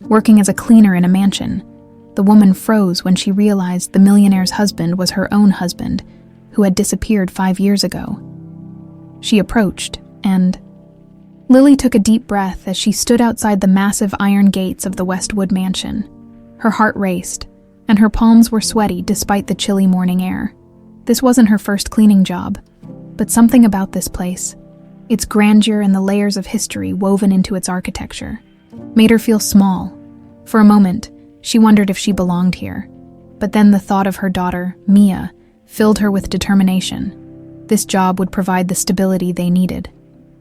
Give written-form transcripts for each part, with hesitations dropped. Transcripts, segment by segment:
working as a cleaner in a mansion. The woman froze when she realized the millionaire's husband was her own husband, who had disappeared 5 years ago. She approached, and Lily took a deep breath as she stood outside the massive iron gates of the Westwood mansion. Her heart raced, and her palms were sweaty despite the chilly morning air. This wasn't her first cleaning job, but something about this place, its grandeur and the layers of history woven into its architecture, made her feel small. For a moment, she wondered if she belonged here, but then the thought of her daughter, Mia, filled her with determination. This job would provide the stability they needed.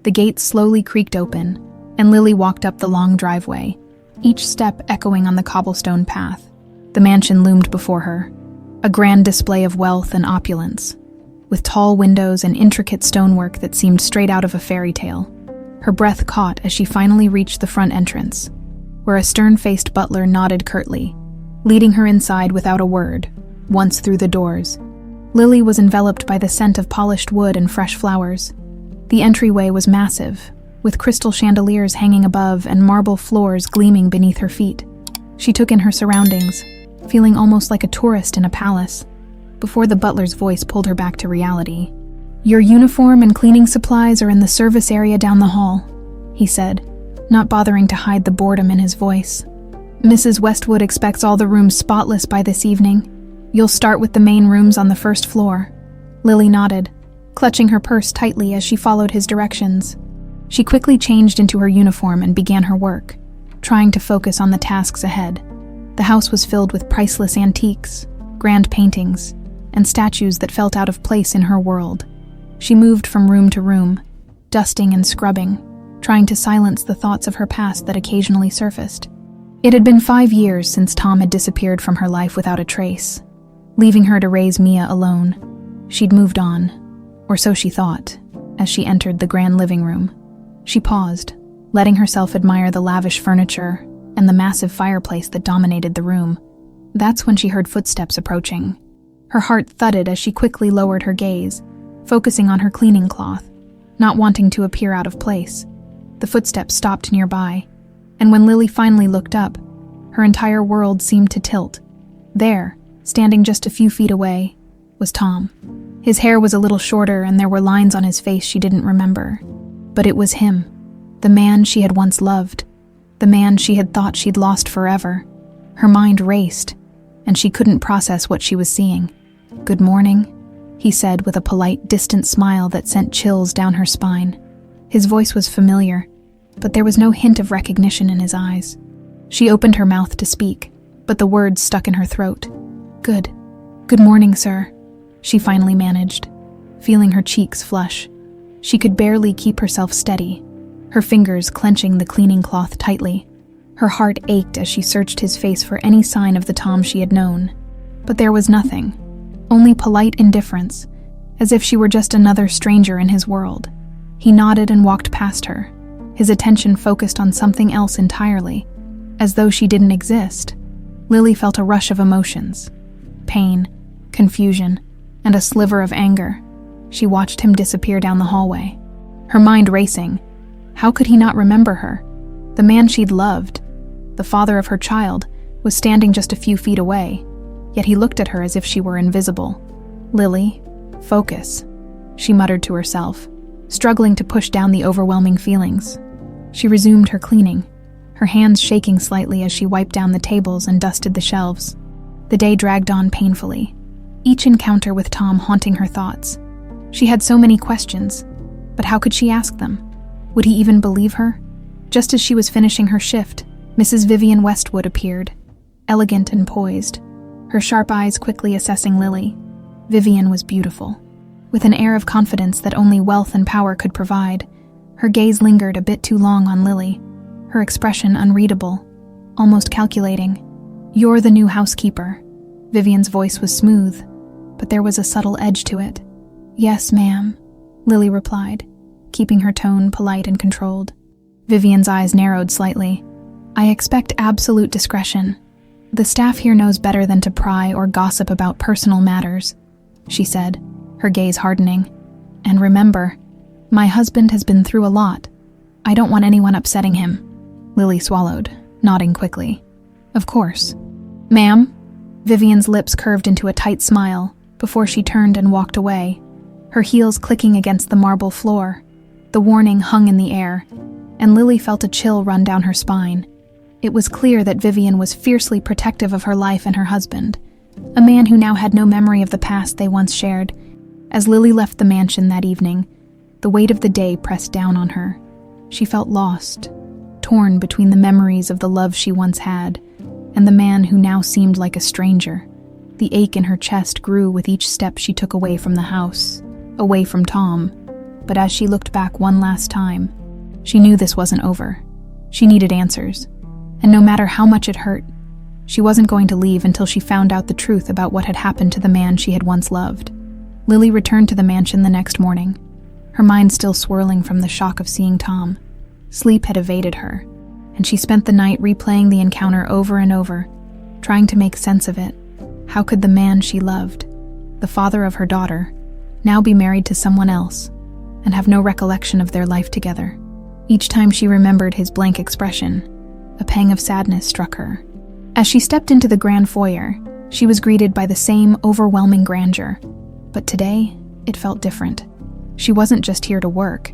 The gates slowly creaked open, and Lily walked up the long driveway, each step echoing on the cobblestone path. The mansion loomed before her, a grand display of wealth and opulence, with tall windows and intricate stonework that seemed straight out of a fairy tale. Her breath caught as she finally reached the front entrance, where a stern-faced butler nodded curtly, leading her inside without a word. Once through the doors, Lily was enveloped by the scent of polished wood and fresh flowers. The entryway was massive, with crystal chandeliers hanging above and marble floors gleaming beneath her feet. She took in her surroundings, feeling almost like a tourist in a palace, before the butler's voice pulled her back to reality. "Your uniform and cleaning supplies are in the service area down the hall," he said, not bothering to hide the boredom in his voice. "Mrs. Westwood expects all the rooms spotless by this evening. You'll start with the main rooms on the first floor." Lily nodded, clutching her purse tightly as she followed his directions. She quickly changed into her uniform and began her work, trying to focus on the tasks ahead. The house was filled with priceless antiques, grand paintings, and statues that felt out of place in her world. She moved from room to room, dusting and scrubbing, trying to silence the thoughts of her past that occasionally surfaced. It had been 5 years since Tom had disappeared from her life without a trace, leaving her to raise Mia alone. She'd moved on, or so she thought, as she entered the grand living room. She paused, letting herself admire the lavish furniture and the massive fireplace that dominated the room. That's when she heard footsteps approaching. Her heart thudded as she quickly lowered her gaze, focusing on her cleaning cloth, not wanting to appear out of place. The footsteps stopped nearby, and when Lily finally looked up, her entire world seemed to tilt. There, standing just a few feet away, was Tom. His hair was a little shorter and there were lines on his face she didn't remember. But it was him, the man she had once loved, the man she had thought she'd lost forever. Her mind raced, and she couldn't process what she was seeing. "Good morning," he said with a polite, distant smile that sent chills down her spine. His voice was familiar, but there was no hint of recognition in his eyes. She opened her mouth to speak, but the words stuck in her throat. Good morning, sir," she finally managed, feeling her cheeks flush. She could barely keep herself steady, her fingers clenching the cleaning cloth tightly. Her heart ached as she searched his face for any sign of the Tom she had known. But there was nothing, only polite indifference, as if she were just another stranger in his world. He nodded and walked past her, his attention focused on something else entirely, as though she didn't exist. Lily felt a rush of emotions: pain, confusion, and a sliver of anger. She watched him disappear down the hallway, her mind racing. How could he not remember her? The man she'd loved, the father of her child, was standing just a few feet away, yet he looked at her as if she were invisible. "Lily, focus," she muttered to herself, struggling to push down the overwhelming feelings. She resumed her cleaning, her hands shaking slightly as she wiped down the tables and dusted the shelves. The day dragged on painfully, each encounter with Tom haunting her thoughts. She had so many questions, but how could she ask them? Would he even believe her? Just as she was finishing her shift, Mrs. Vivien Westwood appeared, elegant and poised, her sharp eyes quickly assessing Lily. Vivien was beautiful, with an air of confidence that only wealth and power could provide. Her gaze lingered a bit too long on Lily, her expression unreadable, almost calculating. "You're the new housekeeper." Vivien's voice was smooth, but there was a subtle edge to it. "Yes, ma'am," Lily replied, keeping her tone polite and controlled. Vivien's eyes narrowed slightly. "I expect absolute discretion. The staff here knows better than to pry or gossip about personal matters," she said, her gaze hardening. "And remember, my husband has been through a lot. I don't want anyone upsetting him." Lily swallowed, nodding quickly. Of course. Ma'am? Vivien's lips curved into a tight smile before she turned and walked away, her heels clicking against the marble floor. The warning hung in the air, and Lily felt a chill run down her spine. It was clear that Vivien was fiercely protective of her life and her husband, a man who now had no memory of the past they once shared. As Lily left the mansion that evening, the weight of the day pressed down on her. She felt lost, torn between the memories of the love she once had and the man who now seemed like a stranger. The ache in her chest grew with each step she took away from the house, away from Tom. But as she looked back one last time, she knew this wasn't over. She needed answers, and no matter how much it hurt, she wasn't going to leave until she found out the truth about what had happened to the man she had once loved. Lily returned to the mansion the next morning, her mind still swirling from the shock of seeing Tom. Sleep had evaded her, and she spent the night replaying the encounter over and over, trying to make sense of it. How could the man she loved, the father of her daughter, now be married to someone else and have no recollection of their life together? Each time she remembered his blank expression, a pang of sadness struck her. As she stepped into the grand foyer, she was greeted by the same overwhelming grandeur. But today, it felt different. She wasn't just here to work.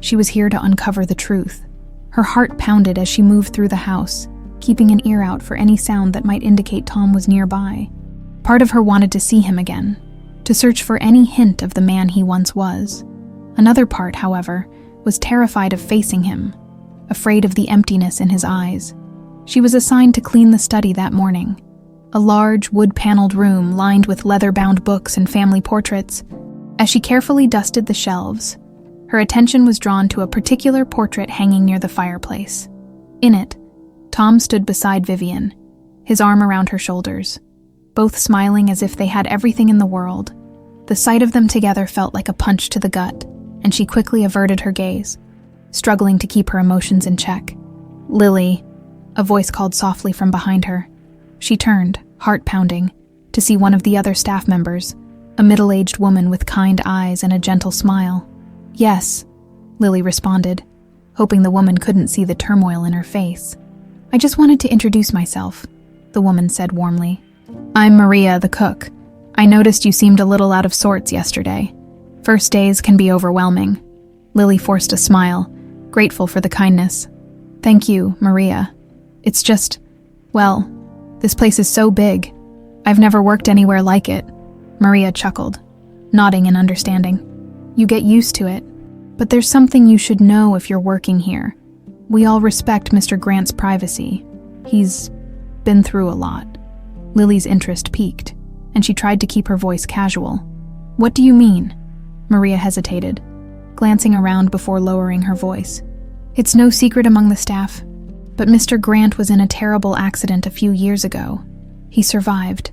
She was here to uncover the truth. Her heart pounded as she moved through the house, keeping an ear out for any sound that might indicate Tom was nearby. Part of her wanted to see him again, to search for any hint of the man he once was. Another part, however, was terrified of facing him, afraid of the emptiness in his eyes. She was assigned to clean the study that morning, a large, wood-paneled room lined with leather-bound books and family portraits. As she carefully dusted the shelves, her attention was drawn to a particular portrait hanging near the fireplace. In it, Tom stood beside Vivien, his arm around her shoulders, both smiling as if they had everything in the world. The sight of them together felt like a punch to the gut, and she quickly averted her gaze, struggling to keep her emotions in check. "Lily," a voice called softly from behind her. She turned, heart pounding, to see one of the other staff members, a middle-aged woman with kind eyes and a gentle smile. "Yes," Lily responded, hoping the woman couldn't see the turmoil in her face. "I just wanted to introduce myself," the woman said warmly. "I'm Maria, the cook. I noticed you seemed a little out of sorts yesterday. First days can be overwhelming." Lily forced a smile, grateful for the kindness. "Thank you, Maria. It's just, well, this place is so big. I've never worked anywhere like it." Maria chuckled, nodding in understanding. "You get used to it, but there's something you should know if you're working here. We all respect Mr. Grant's privacy. He's been through a lot." Lily's interest piqued, and she tried to keep her voice casual. "What do you mean?" Maria hesitated, glancing around before lowering her voice. "It's no secret among the staff, but Mr. Grant was in a terrible accident a few years ago. He survived,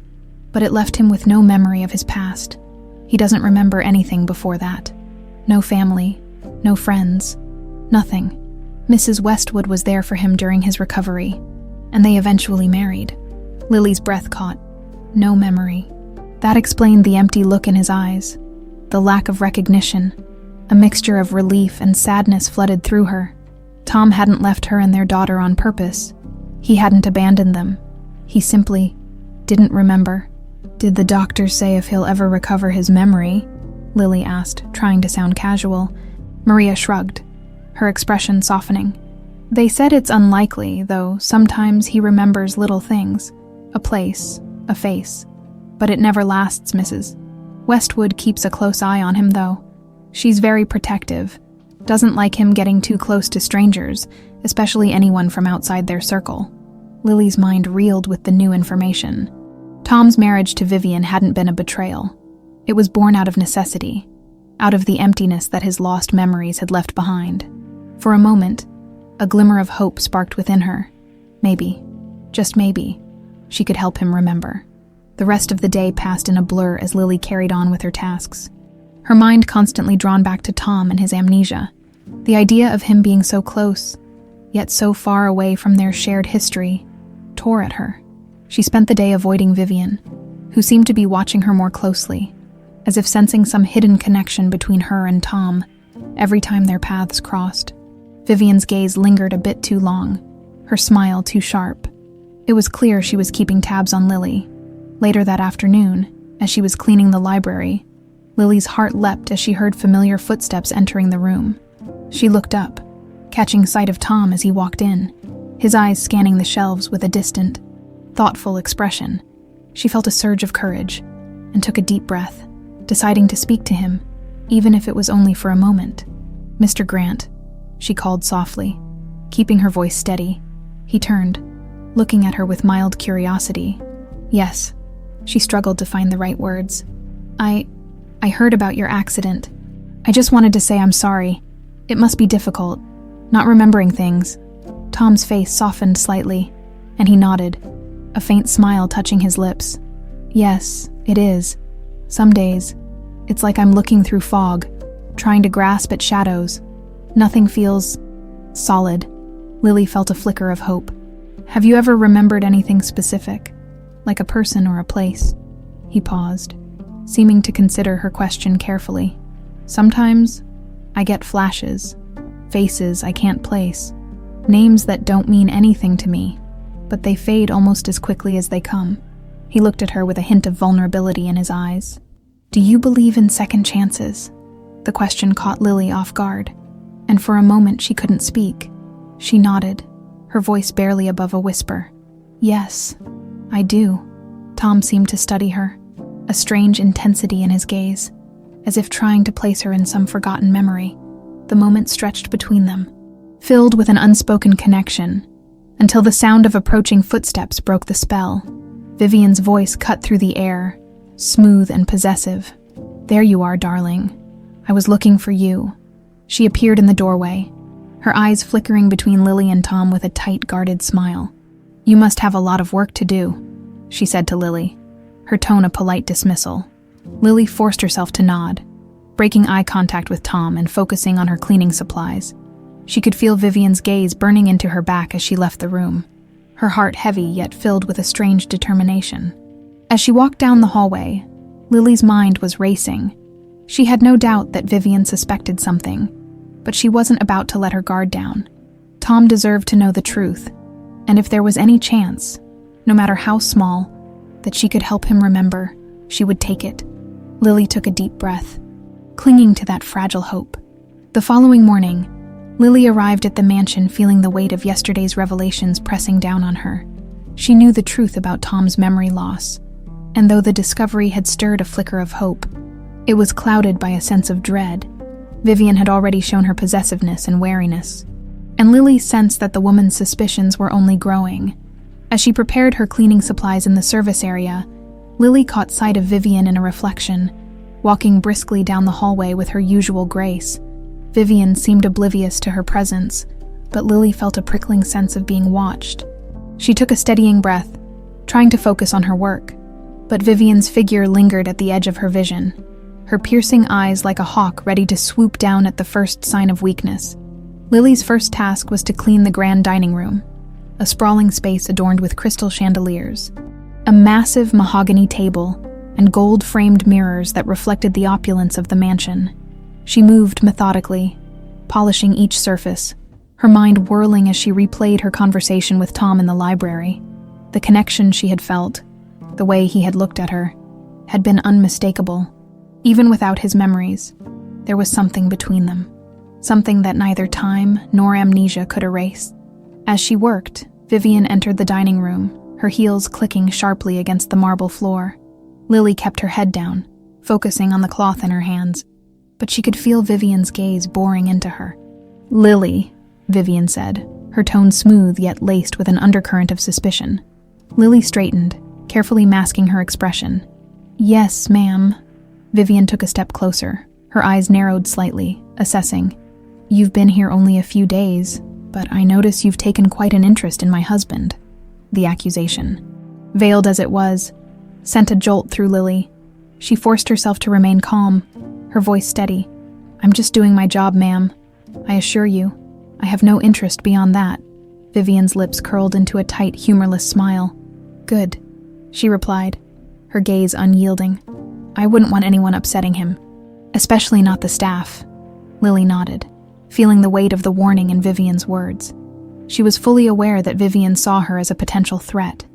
but it left him with no memory of his past. He doesn't remember anything before that. No family, no friends, nothing. Mrs. Westwood was there for him during his recovery, and they eventually married." Lily's breath caught. No memory. That explained the empty look in his eyes, the lack of recognition. A mixture of relief and sadness flooded through her. Tom hadn't left her and their daughter on purpose. He hadn't abandoned them. He simply didn't remember. "Did the doctor say if he'll ever recover his memory?" Lily asked, trying to sound casual. Maria shrugged, her expression softening. "They said it's unlikely, though sometimes he remembers little things. A place, a face. But it never lasts, Mrs. Westwood keeps a close eye on him, though. She's very protective, doesn't like him getting too close to strangers, especially anyone from outside their circle." Lily's mind reeled with the new information. Tom's marriage to Vivien hadn't been a betrayal. It was born out of necessity, out of the emptiness that his lost memories had left behind. For a moment, a glimmer of hope sparked within her. Maybe, just maybe, she could help him remember. The rest of the day passed in a blur as Lily carried on with her tasks, her mind constantly drawn back to Tom and his amnesia. The idea of him being so close, yet so far away from their shared history, tore at her. She spent the day avoiding Vivien, who seemed to be watching her more closely, as if sensing some hidden connection between her and Tom every time their paths crossed. Vivien's gaze lingered a bit too long, her smile too sharp. It was clear she was keeping tabs on Lily. Later that afternoon, as she was cleaning the library, Lily's heart leapt as she heard familiar footsteps entering the room. She looked up, catching sight of Tom as he walked in, his eyes scanning the shelves with a distant, thoughtful expression. She felt a surge of courage and took a deep breath, deciding to speak to him, even if it was only for a moment. "Mr. Grant," she called softly, keeping her voice steady. He turned, looking at her with mild curiosity. "Yes." She struggled to find the right words. I heard about your accident. I just wanted to say I'm sorry. It must be difficult, not remembering things." Tom's face softened slightly, and he nodded, a faint smile touching his lips. "Yes, it is. Some days, it's like I'm looking through fog, trying to grasp at shadows. Nothing feels solid." Lily felt a flicker of hope. "Have you ever remembered anything specific, like a person or a place?" He paused, seeming to consider her question carefully. "Sometimes, I get flashes, faces I can't place, names that don't mean anything to me, but they fade almost as quickly as they come." He looked at her with a hint of vulnerability in his eyes. "Do you believe in second chances?" The question caught Lily off guard, and for a moment she couldn't speak. She nodded, her voice barely above a whisper. "Yes, I do." Tom seemed to study her, a strange intensity in his gaze, as if trying to place her in some forgotten memory. The moment stretched between them, filled with an unspoken connection, until the sound of approaching footsteps broke the spell. Vivien's voice cut through the air, smooth and possessive. "There you are, darling. I was looking for you." She appeared in the doorway, her eyes flickering between Lily and Tom with a tight, guarded smile. "You must have a lot of work to do," she said to Lily, her tone a polite dismissal. Lily forced herself to nod, breaking eye contact with Tom and focusing on her cleaning supplies. She could feel Vivien's gaze burning into her back as she left the room, her heart heavy yet filled with a strange determination. As she walked down the hallway, Lily's mind was racing. She had no doubt that Vivien suspected something, but she wasn't about to let her guard down. Tom deserved to know the truth, and if there was any chance, no matter how small, that she could help him remember, she would take it. Lily took a deep breath, clinging to that fragile hope. The following morning, Lily arrived at the mansion feeling the weight of yesterday's revelations pressing down on her. She knew the truth about Tom's memory loss, and though the discovery had stirred a flicker of hope, it was clouded by a sense of dread. Vivien had already shown her possessiveness and wariness, and Lily sensed that the woman's suspicions were only growing. As she prepared her cleaning supplies in the service area, Lily caught sight of Vivien in a reflection, walking briskly down the hallway with her usual grace. Vivien seemed oblivious to her presence, but Lily felt a prickling sense of being watched. She took a steadying breath, trying to focus on her work, but Vivien's figure lingered at the edge of her vision, her piercing eyes like a hawk ready to swoop down at the first sign of weakness. Lily's first task was to clean the grand dining room, a sprawling space adorned with crystal chandeliers, a massive mahogany table, and gold-framed mirrors that reflected the opulence of the mansion. She moved methodically, polishing each surface, her mind whirling as she replayed her conversation with Tom in the library. The connection she had felt, the way he had looked at her, had been unmistakable. Even without his memories, there was something between them, something that neither time nor amnesia could erase. As she worked, Vivien entered the dining room, her heels clicking sharply against the marble floor. Lily kept her head down, focusing on the cloth in her hands, but she could feel Vivien's gaze boring into her. "Lily," Vivien said, her tone smooth yet laced with an undercurrent of suspicion. Lily straightened, carefully masking her expression. "Yes, ma'am." Vivien took a step closer, her eyes narrowed slightly, assessing. "You've been here only a few days, but I notice you've taken quite an interest in my husband." The accusation, veiled as it was, sent a jolt through Lily. She forced herself to remain calm, her voice steady. "I'm just doing my job, ma'am. I assure you, I have no interest beyond that." Vivien's lips curled into a tight, humorless smile. "Good," she replied, her gaze unyielding. "I wouldn't want anyone upsetting him, especially not the staff." Lily nodded, feeling the weight of the warning in Vivien's words. She was fully aware that Vivien saw her as a potential threat,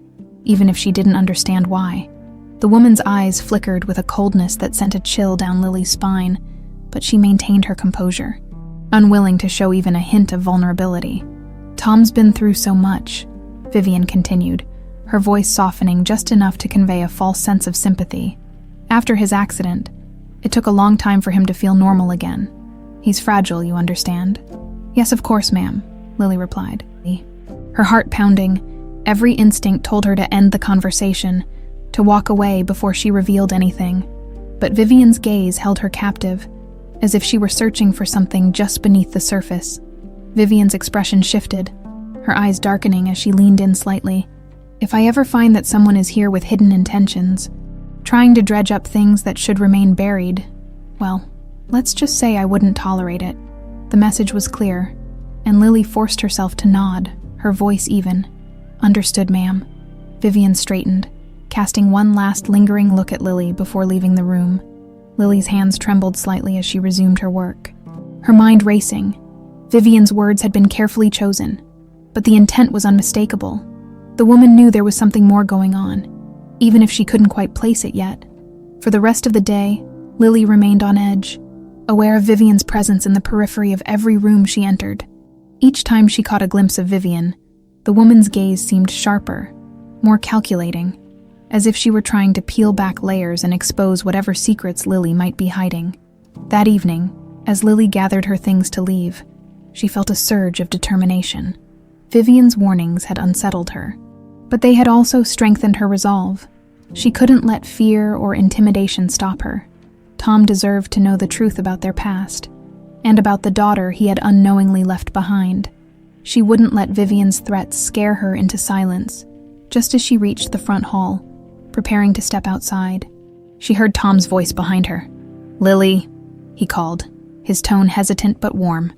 even if she didn't understand why. The woman's eyes flickered with a coldness that sent a chill down Lily's spine, but she maintained her composure, unwilling to show even a hint of vulnerability. "Tom's been through so much," Vivien continued, her voice softening just enough to convey a false sense of sympathy. "After his accident, it took a long time for him to feel normal again. He's fragile, you understand?" "Yes, of course, ma'am," Lily replied. Her heart pounding, every instinct told her to end the conversation, to walk away before she revealed anything. But Vivien's gaze held her captive, as if she were searching for something just beneath the surface. Vivien's expression shifted, her eyes darkening as she leaned in slightly. "If I ever find that someone is here with hidden intentions, trying to dredge up things that should remain buried, well, let's just say I wouldn't tolerate it." The message was clear, and Lily forced herself to nod, her voice even. "Understood, ma'am." Vivien straightened, casting one last lingering look at Lily before leaving the room. Lily's hands trembled slightly as she resumed her work, her mind racing. Vivien's words had been carefully chosen, but the intent was unmistakable. The woman knew there was something more going on, even if she couldn't quite place it yet. For the rest of the day, Lily remained on edge, aware of Vivien's presence in the periphery of every room she entered. Each time she caught a glimpse of Vivien, the woman's gaze seemed sharper, more calculating, as if she were trying to peel back layers and expose whatever secrets Lily might be hiding. That evening, as Lily gathered her things to leave, she felt a surge of determination. Vivien's warnings had unsettled her, but they had also strengthened her resolve. She couldn't let fear or intimidation stop her. Tom deserved to know the truth about their past, and about the daughter he had unknowingly left behind. She wouldn't let Vivien's threats scare her into silence. Just as she reached the front hall, preparing to step outside, she heard Tom's voice behind her. "Lily," he called, his tone hesitant but warm.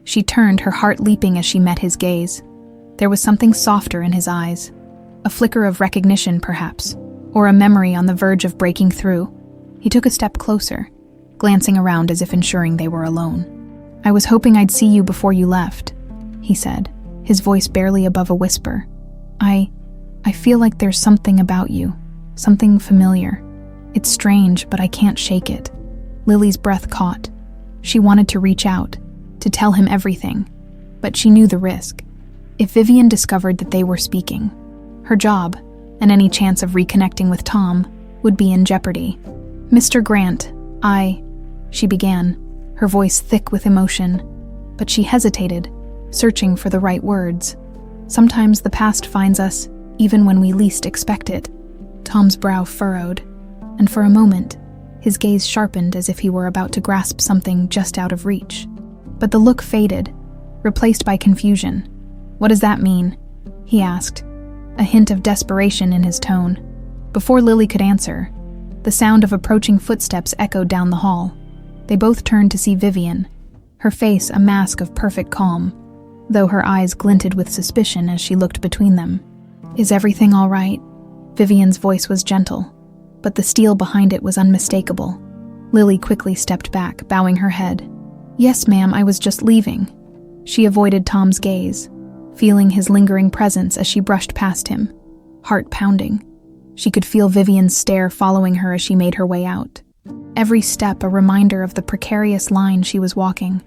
She turned, her heart leaping as she met his gaze. There was something softer in his eyes, a flicker of recognition perhaps, or a memory on the verge of breaking through. He took a step closer, glancing around as if ensuring they were alone. "I was hoping I'd see you before you left," he said, his voice barely above a whisper. I feel like there's something about you, something familiar. It's strange, but I can't shake it." Lily's breath caught. She wanted to reach out, to tell him everything, but she knew the risk. If Vivien discovered that they were speaking, her job, and any chance of reconnecting with Tom, would be in jeopardy. "Mr. Grant, she began, her voice thick with emotion, but she hesitated, searching for the right words. Sometimes the past finds us, even when we least expect it. Tom's brow furrowed, and for a moment, his gaze sharpened as if he were about to grasp something just out of reach. But the look faded, replaced by confusion. "What does that mean?" he asked, a hint of desperation in his tone. Before Lily could answer, the sound of approaching footsteps echoed down the hall. They both turned to see Vivien, her face a mask of perfect calm, though her eyes glinted with suspicion as she looked between them. "Is everything all right?" Vivien's voice was gentle, but the steel behind it was unmistakable. Lily quickly stepped back, bowing her head. "Yes, ma'am, I was just leaving." She avoided Tom's gaze, feeling his lingering presence as she brushed past him, heart pounding. She could feel Vivien's stare following her as she made her way out. Every step a reminder of the precarious line she was walking.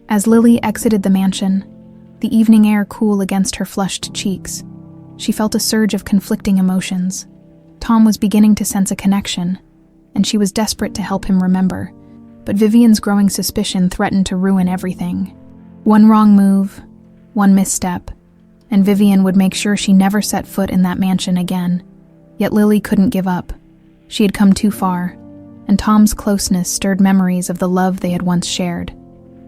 As Lily exited the mansion, the evening air cool against her flushed cheeks, she felt a surge of conflicting emotions. Tom was beginning to sense a connection, and she was desperate to help him remember, but Vivien's growing suspicion threatened to ruin everything. One wrong move, one misstep, and Vivien would make sure she never set foot in that mansion again. Yet Lily couldn't give up. She had come too far, and Tom's closeness stirred memories of the love they had once shared,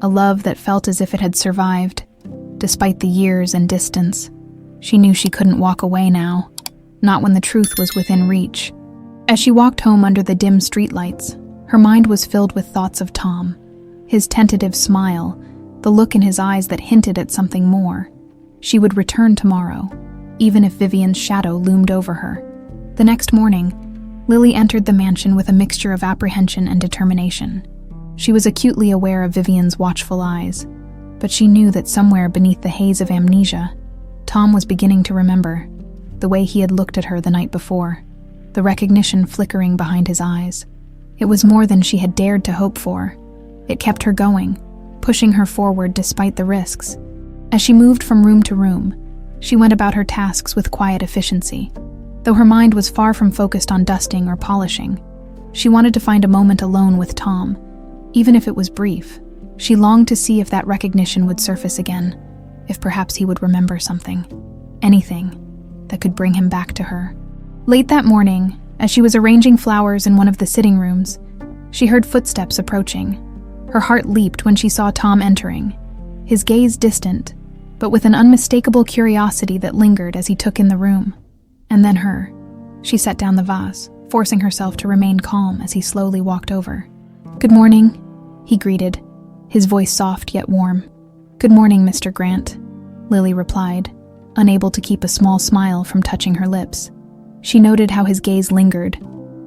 a love that felt as if it had survived, despite the years and distance. She knew she couldn't walk away now, not when the truth was within reach. As she walked home under the dim streetlights, her mind was filled with thoughts of Tom, his tentative smile, the look in his eyes that hinted at something more. She would return tomorrow, even if Vivien's shadow loomed over her. The next morning, Lily entered the mansion with a mixture of apprehension and determination. She was acutely aware of Vivien's watchful eyes, but she knew that somewhere beneath the haze of amnesia, Tom was beginning to remember the way he had looked at her the night before, the recognition flickering behind his eyes. It was more than she had dared to hope for. It kept her going, pushing her forward despite the risks. As she moved from room to room, she went about her tasks with quiet efficiency. Though her mind was far from focused on dusting or polishing, she wanted to find a moment alone with Tom, even if it was brief. She longed to see if that recognition would surface again, if perhaps he would remember something, anything that could bring him back to her. Late that morning, as she was arranging flowers in one of the sitting rooms, she heard footsteps approaching. Her heart leaped when she saw Tom entering, his gaze distant, but with an unmistakable curiosity that lingered as he took in the room. And then her. She set down the vase, forcing herself to remain calm as he slowly walked over. "Good morning," he greeted, his voice soft yet warm. "Good morning, Mr. Grant," Lily replied, unable to keep a small smile from touching her lips. She noted how his gaze lingered,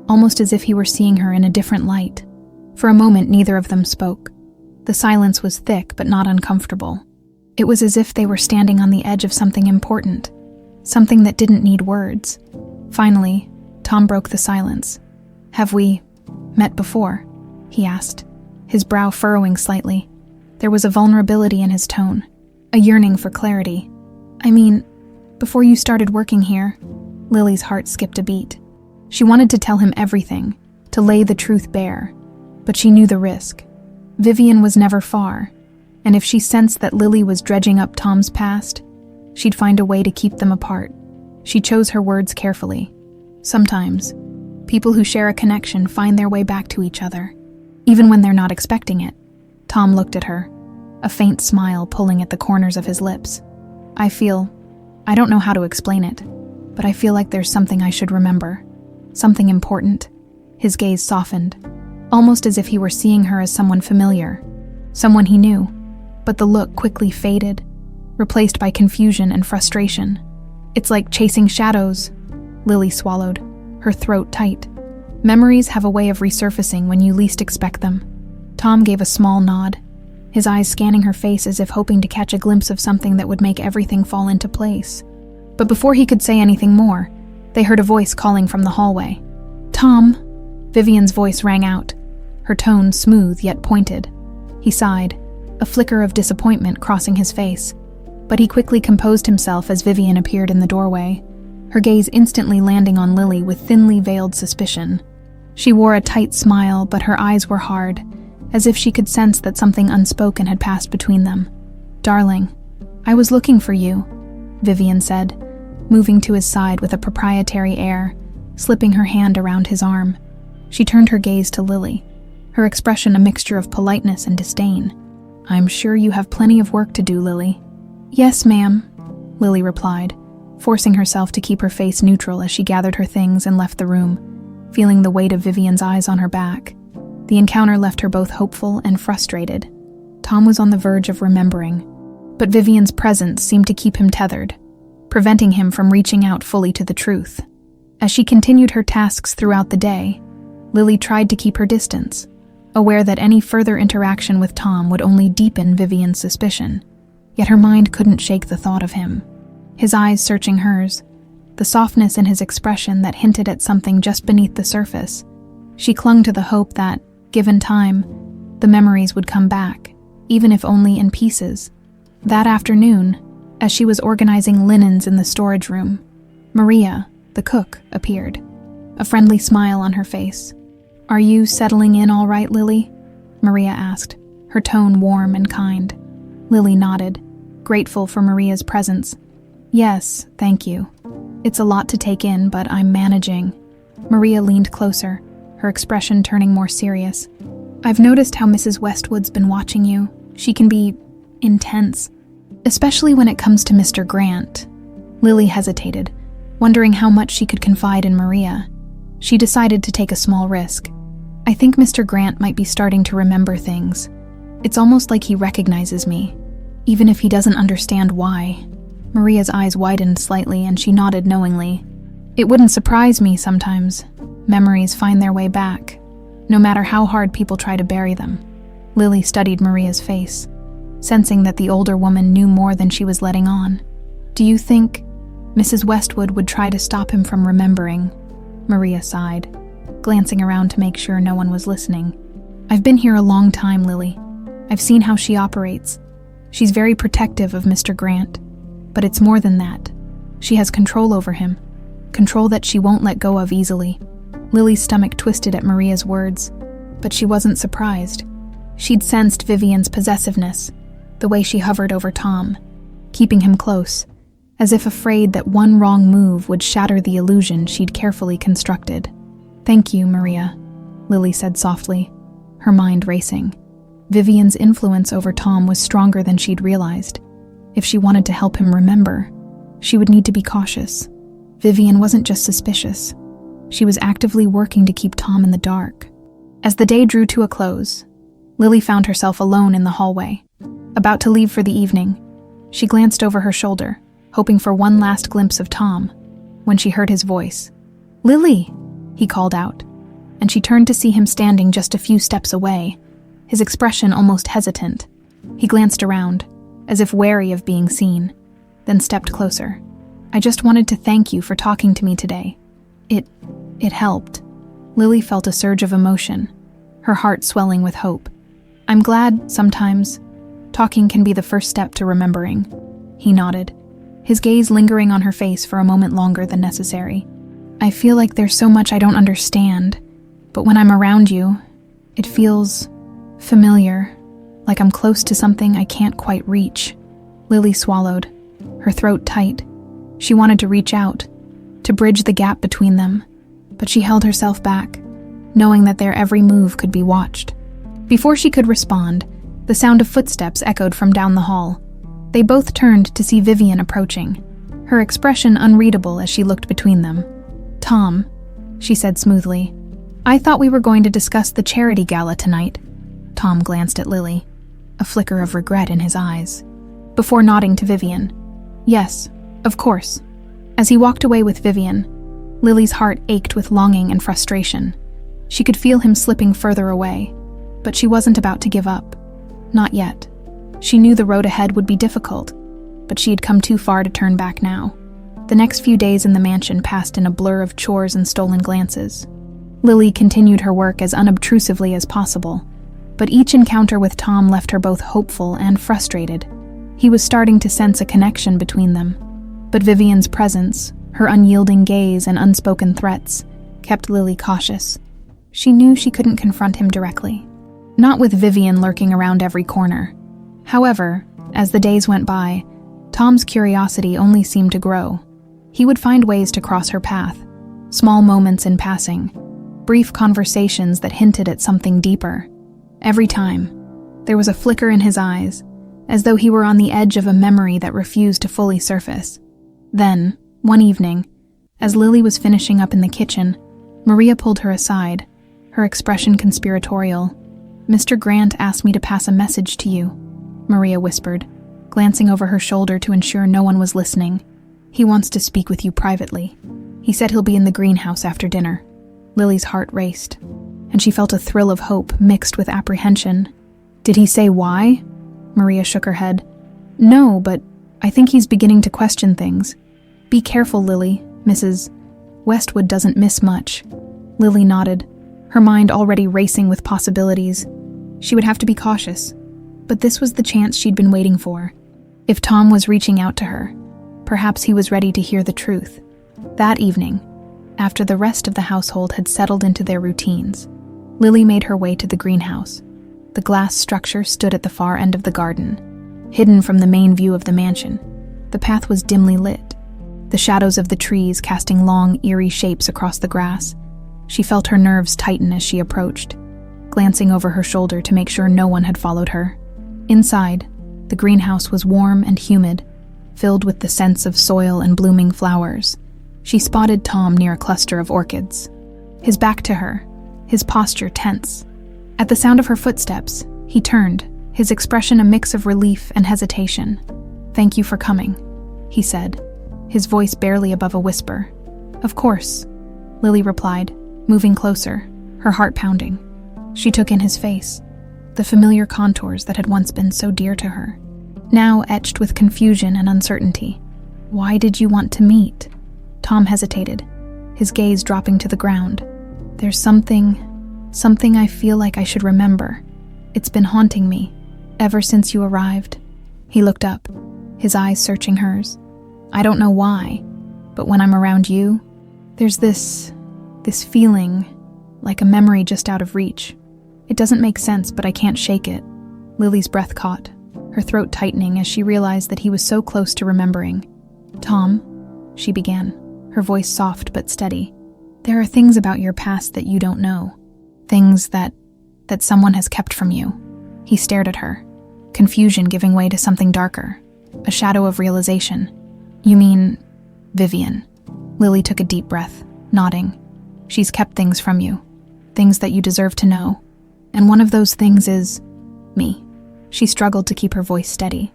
almost as if he were seeing her in a different light. For a moment, neither of them spoke. The silence was thick but not uncomfortable. It was as if they were standing on the edge of something important, something that didn't need words. Finally, Tom broke the silence. "Have we met before?" he asked, his brow furrowing slightly. There was a vulnerability in his tone, a yearning for clarity. "I mean, before you started working here." Lily's heart skipped a beat. She wanted to tell him everything, to lay the truth bare, but she knew the risk. Vivien was never far, and if she sensed that Lily was dredging up Tom's past, she'd find a way to keep them apart. She chose her words carefully. Sometimes, people who share a connection find their way back to each other, even when they're not expecting it. Tom looked at her, a faint smile pulling at the corners of his lips. I don't know how to explain it, but I feel like there's something I should remember. Something important." His gaze softened, almost as if he were seeing her as someone familiar, someone he knew, but the look quickly faded, replaced by confusion and frustration. "It's like chasing shadows." Lily swallowed, her throat tight. Memories have a way of resurfacing when you least expect them. Tom gave a small nod, his eyes scanning her face as if hoping to catch a glimpse of something that would make everything fall into place. But before he could say anything more, they heard a voice calling from the hallway. "Tom!" Vivien's voice rang out, her tone smooth yet pointed. He sighed, a flicker of disappointment crossing his face, but he quickly composed himself as Vivien appeared in the doorway, her gaze instantly landing on Lily with thinly veiled suspicion. She wore a tight smile, but her eyes were hard, as if she could sense that something unspoken had passed between them. "Darling, I was looking for you," Vivien said, moving to his side with a proprietary air, slipping her hand around his arm. She turned her gaze to Lily, her expression a mixture of politeness and disdain. "I'm sure you have plenty of work to do, Lily." "Yes, ma'am," Lily replied, forcing herself to keep her face neutral as she gathered her things and left the room, feeling the weight of Vivien's eyes on her back. The encounter left her both hopeful and frustrated. Tom was on the verge of remembering, but Vivien's presence seemed to keep him tethered, preventing him from reaching out fully to the truth. As she continued her tasks throughout the day, Lily tried to keep her distance, aware that any further interaction with Tom would only deepen Vivien's suspicion. Yet her mind couldn't shake the thought of him. His eyes searching hers, the softness in his expression that hinted at something just beneath the surface. She clung to the hope that, given time, the memories would come back, even if only in pieces. That afternoon, as she was organizing linens in the storage room, Maria, the cook, appeared, a friendly smile on her face. "Are you settling in all right, Lily?" Maria asked, her tone warm and kind. Lily nodded, grateful for Maria's presence. "Yes, thank you. It's a lot to take in, but I'm managing." Maria leaned closer, her expression turning more serious. "I've noticed how Mrs. Westwood's been watching you. She can be intense, especially when it comes to Mr. Grant." Lily hesitated, wondering how much she could confide in Maria. She decided to take a small risk. "I think Mr. Grant might be starting to remember things. It's almost like he recognizes me, even if he doesn't understand why." Maria's eyes widened slightly and she nodded knowingly. "It wouldn't surprise me sometimes. Memories find their way back, no matter how hard people try to bury them." Lily studied Maria's face, sensing that the older woman knew more than she was letting on. Do you think Mrs. Westwood would try to stop him from remembering? Maria sighed, glancing around to make sure no one was listening. I've been here a long time, Lily. I've seen how she operates. She's very protective of Mr. Grant, but it's more than that. She has control over him, control that she won't let go of easily. Lily's stomach twisted at Maria's words, but she wasn't surprised. She'd sensed Vivien's possessiveness, the way she hovered over Tom, keeping him close, as if afraid that one wrong move would shatter the illusion she'd carefully constructed. Thank you, Maria, Lily said softly, her mind racing. Vivien's influence over Tom was stronger than she'd realized. If she wanted to help him remember, she would need to be cautious. Vivien wasn't just suspicious. She was actively working to keep Tom in the dark. As the day drew to a close, Lily found herself alone in the hallway. About to leave for the evening, she glanced over her shoulder, hoping for one last glimpse of Tom, when she heard his voice. "Lily!" he called out, and she turned to see him standing just a few steps away, his expression almost hesitant. He glanced around, as if wary of being seen, then stepped closer. "I just wanted to thank you for talking to me today. It helped." Lily felt a surge of emotion, her heart swelling with hope. "I'm glad, sometimes, talking can be the first step to remembering." He nodded, his gaze lingering on her face for a moment longer than necessary. "I feel like there's so much I don't understand, but when I'm around you, it feels familiar, like I'm close to something I can't quite reach." Lily swallowed, her throat tight. She wanted to reach out, to bridge the gap between them, but she held herself back, knowing that their every move could be watched. Before she could respond, the sound of footsteps echoed from down the hall. They both turned to see Vivien approaching, her expression unreadable as she looked between them. "Tom," she said smoothly, "I thought we were going to discuss the charity gala tonight." Tom glanced at Lily, a flicker of regret in his eyes, before nodding to Vivien. "Yes, of course." As he walked away with Vivien, Lily's heart ached with longing and frustration. She could feel him slipping further away, but she wasn't about to give up. Not yet. She knew the road ahead would be difficult, but she had come too far to turn back now. The next few days in the mansion passed in a blur of chores and stolen glances. Lily continued her work as unobtrusively as possible, but each encounter with Tom left her both hopeful and frustrated. He was starting to sense a connection between them, but Vivien's presence, her unyielding gaze and unspoken threats, kept Lily cautious. She knew she couldn't confront him directly, not with Vivien lurking around every corner. However, as the days went by, Tom's curiosity only seemed to grow. He would find ways to cross her path, small moments in passing, brief conversations that hinted at something deeper. Every time, there was a flicker in his eyes, as though he were on the edge of a memory that refused to fully surface. Then, one evening, as Lily was finishing up in the kitchen, Maria pulled her aside, her expression conspiratorial. "Mr. Grant asked me to pass a message to you," Maria whispered, glancing over her shoulder to ensure no one was listening. "He wants to speak with you privately. He said he'll be in the greenhouse after dinner." Lily's heart raced, and she felt a thrill of hope mixed with apprehension. "Did he say why?" Maria shook her head. "No, but I think he's beginning to question things. Be careful, Lily. Mrs. Westwood doesn't miss much." Lily nodded, her mind already racing with possibilities. She would have to be cautious, but this was the chance she'd been waiting for. If Tom was reaching out to her, perhaps he was ready to hear the truth. That evening, after the rest of the household had settled into their routines, Lily made her way to the greenhouse. The glass structure stood at the far end of the garden, hidden from the main view of the mansion. The path was dimly lit, the shadows of the trees casting long, eerie shapes across the grass. She felt her nerves tighten as she approached, glancing over her shoulder to make sure no one had followed her. Inside, the greenhouse was warm and humid, filled with the scents of soil and blooming flowers. She spotted Tom near a cluster of orchids, his back to her, his posture tense. At the sound of her footsteps, he turned, his expression a mix of relief and hesitation. "Thank you for coming," he said, his voice barely above a whisper. "Of course," Lily replied, moving closer, her heart pounding. She took in his face, the familiar contours that had once been so dear to her, now etched with confusion and uncertainty. Why did you want to meet? Tom hesitated, his gaze dropping to the ground. There's something I feel like I should remember. It's been haunting me, ever since you arrived. He looked up, his eyes searching hers. I don't know why, but when I'm around you, there's this feeling, like a memory just out of reach. It doesn't make sense, but I can't shake it. Lily's breath caught, her throat tightening as she realized that he was so close to remembering. Tom, she began, her voice soft but steady. There are things about your past that you don't know. Things that someone has kept from you. He stared at her, confusion giving way to something darker, a shadow of realization. You mean Vivien? Lily took a deep breath, nodding. She's kept things from you, things that you deserve to know. And one of those things is me. She struggled to keep her voice steady,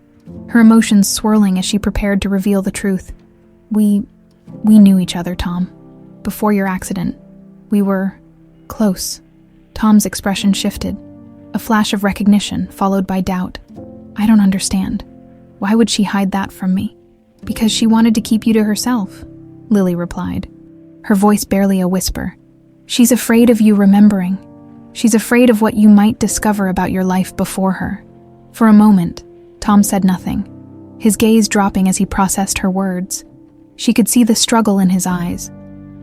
her emotions swirling as she prepared to reveal the truth. We knew each other, Tom. Before your accident, we were close. Tom's expression shifted, a flash of recognition followed by doubt. I don't understand. Why would she hide that from me? Because she wanted to keep you to herself, Lily replied, her voice barely a whisper. She's afraid of you remembering. She's afraid of what you might discover about your life before her. For a moment, Tom said nothing, his gaze dropping as he processed her words. She could see the struggle in his eyes,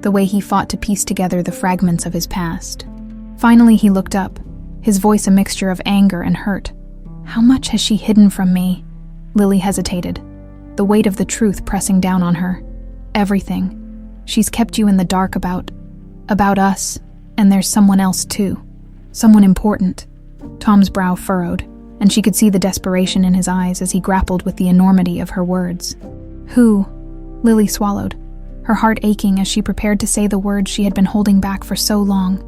the way he fought to piece together the fragments of his past. Finally, he looked up, his voice a mixture of anger and hurt. How much has she hidden from me? Lily hesitated, the weight of the truth pressing down on her. Everything. She's kept you in the dark about us, and there's someone else too. Someone important. Tom's brow furrowed, and she could see the desperation in his eyes as he grappled with the enormity of her words. Who? Lily swallowed, her heart aching as she prepared to say the words she had been holding back for so long.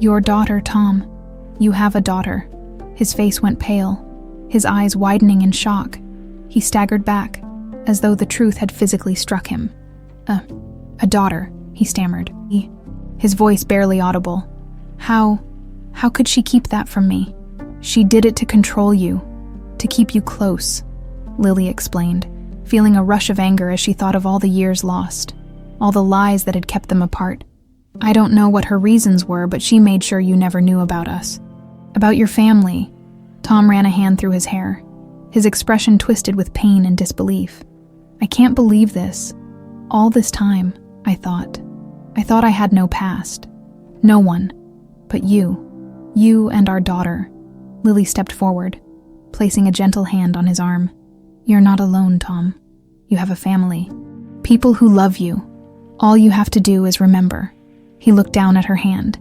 Your daughter, Tom. You have a daughter. His face went pale, his eyes widening in shock. He staggered back, as though the truth had physically struck him. A daughter, he stammered, his voice barely audible. How could she keep that from me? She did it to control you, to keep you close, Lily explained, feeling a rush of anger as she thought of all the years lost, all the lies that had kept them apart. I don't know what her reasons were, but she made sure you never knew about us. About your family. Tom ran a hand through his hair, his expression twisted with pain and disbelief. I can't believe this. All this time, I thought I had no past. No one. But you. You and our daughter. Lily stepped forward, placing a gentle hand on his arm. You're not alone, Tom. You have a family. People who love you. All you have to do is remember. He looked down at her hand,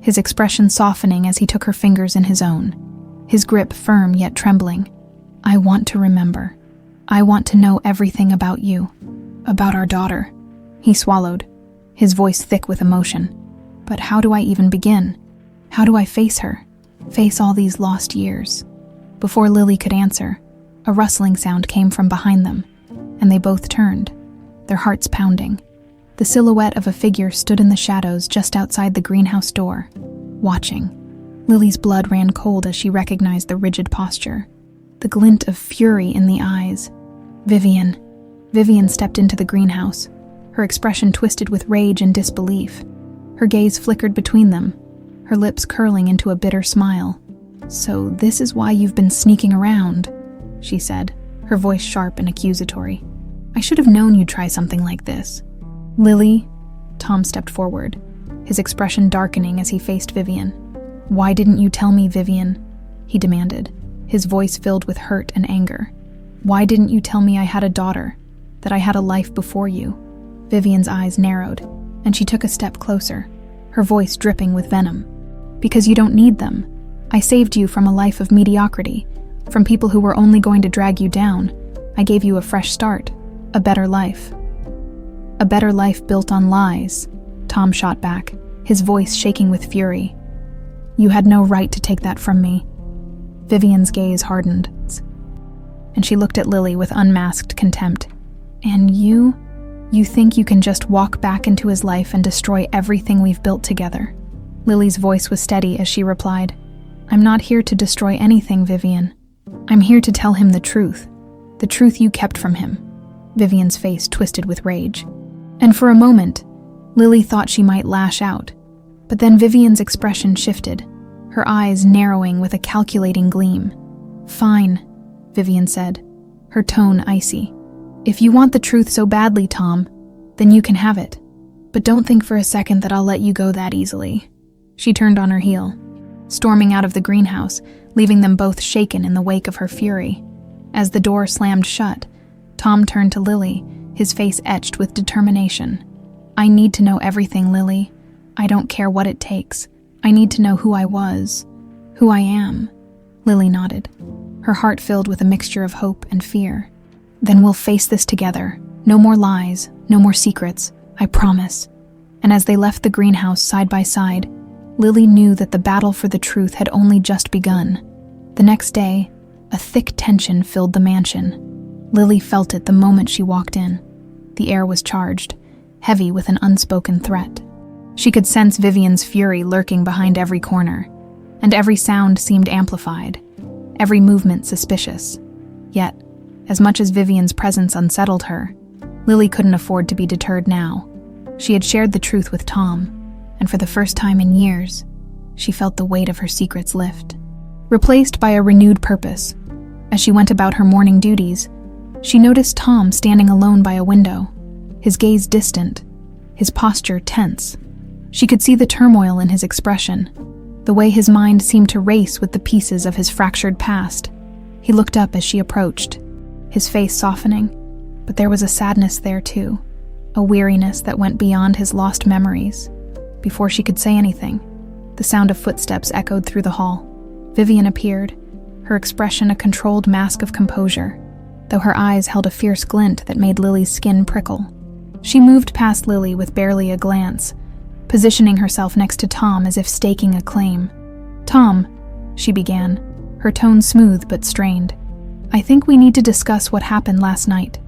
his expression softening as he took her fingers in his own, his grip firm yet trembling. I want to remember. I want to know everything about you. About our daughter. He swallowed, his voice thick with emotion. But how do I even begin? How do I face her? Face all these lost years? Before Lily could answer, a rustling sound came from behind them, and they both turned, their hearts pounding. The silhouette of a figure stood in the shadows just outside the greenhouse door, watching. Lily's blood ran cold as she recognized the rigid posture, the glint of fury in the eyes. Vivien. Vivien stepped into the greenhouse, her expression twisted with rage and disbelief. Her gaze flickered between them, her lips curling into a bitter smile. So this is why you've been sneaking around, she said, her voice sharp and accusatory. I should have known you'd try something like this. Lily? Tom stepped forward, his expression darkening as he faced Vivien. Why didn't you tell me, Vivien? He demanded, his voice filled with hurt and anger. Why didn't you tell me I had a daughter, that I had a life before you? Vivien's eyes narrowed, and she took a step closer, her voice dripping with venom. Because you don't need them. I saved you from a life of mediocrity, from people who were only going to drag you down. I gave you a fresh start, a better life. A better life built on lies, Tom shot back, his voice shaking with fury. You had no right to take that from me. Vivien's gaze hardened, and she looked at Lily with unmasked contempt. And you think you can just walk back into his life and destroy everything we've built together? Lily's voice was steady as she replied, I'm not here to destroy anything, Vivien. I'm here to tell him the truth you kept from him. Vivien's face twisted with rage. And for a moment, Lily thought she might lash out. But then Vivien's expression shifted, her eyes narrowing with a calculating gleam. "Fine," Vivien said, her tone icy. "If you want the truth so badly, Tom, then you can have it. But don't think for a second that I'll let you go that easily." She turned on her heel, storming out of the greenhouse, leaving them both shaken in the wake of her fury. As the door slammed shut, Tom turned to Lily, his face etched with determination. "I need to know everything, Lily. I don't care what it takes. I need to know who I was, who I am." Lily nodded, her heart filled with a mixture of hope and fear. "Then we'll face this together. No more lies, no more secrets, I promise." And as they left the greenhouse side by side, Lily knew that the battle for the truth had only just begun. The next day, a thick tension filled the mansion. Lily felt it the moment she walked in. The air was charged, heavy with an unspoken threat. She could sense Vivien's fury lurking behind every corner, and every sound seemed amplified, every movement suspicious. Yet, as much as Vivien's presence unsettled her, Lily couldn't afford to be deterred now. She had shared the truth with Tom, and for the first time in years, she felt the weight of her secrets lift. Replaced by a renewed purpose, as she went about her morning duties, she noticed Tom standing alone by a window, his gaze distant, his posture tense. She could see the turmoil in his expression, the way his mind seemed to race with the pieces of his fractured past. He looked up as she approached, his face softening, but there was a sadness there too, a weariness that went beyond his lost memories. Before she could say anything, the sound of footsteps echoed through the hall. Vivien appeared, her expression a controlled mask of composure, though her eyes held a fierce glint that made Lily's skin prickle. She moved past Lily with barely a glance, positioning herself next to Tom as if staking a claim. "Tom," she began, her tone smooth but strained, "I think we need to discuss what happened last night."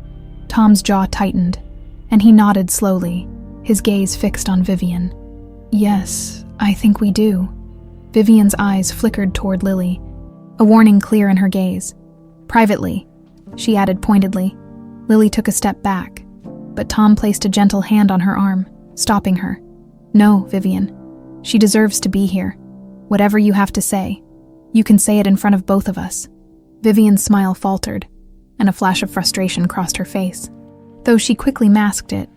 Tom's jaw tightened, and he nodded slowly, his gaze fixed on Vivien. "Yes, I think we do." Vivien's eyes flickered toward Lily, a warning clear in her gaze. "Privately," she added pointedly. Lily took a step back, but Tom placed a gentle hand on her arm, stopping her. "No, Vivien. She deserves to be here. Whatever you have to say, you can say it in front of both of us." Vivien's smile faltered, and a flash of frustration crossed her face. Though she quickly masked it,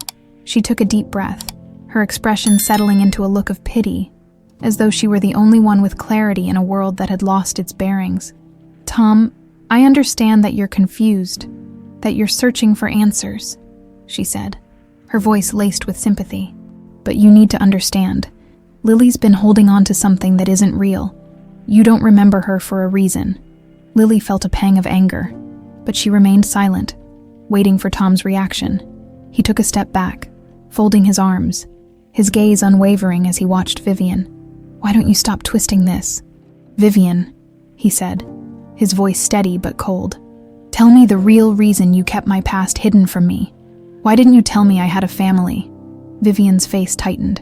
she took a deep breath, her expression settling into a look of pity, as though she were the only one with clarity in a world that had lost its bearings. "Tom, I understand that you're confused, that you're searching for answers," she said, her voice laced with sympathy. "But you need to understand, Lily's been holding on to something that isn't real. You don't remember her for a reason." Lily felt a pang of anger, but she remained silent, waiting for Tom's reaction. He took a step back, folding his arms, his gaze unwavering as he watched Vivien. "Why don't you stop twisting this?" "Vivien," he said, his voice steady but cold. "Tell me the real reason you kept my past hidden from me. Why didn't you tell me I had a family?" Vivien's face tightened,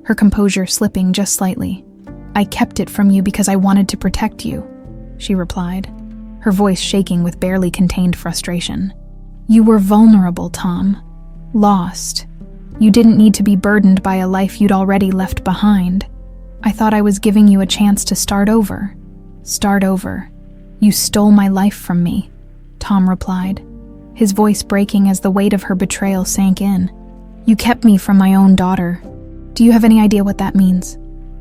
her composure slipping just slightly. "I kept it from you because I wanted to protect you," she replied, her voice shaking with barely contained frustration. "You were vulnerable, Tom. Lost. You didn't need to be burdened by a life you'd already left behind. I thought I was giving you a chance to start over. Start over. You stole my life from me," Tom replied, his voice breaking as the weight of her betrayal sank in. "You kept me from my own daughter. Do you have any idea what that means?"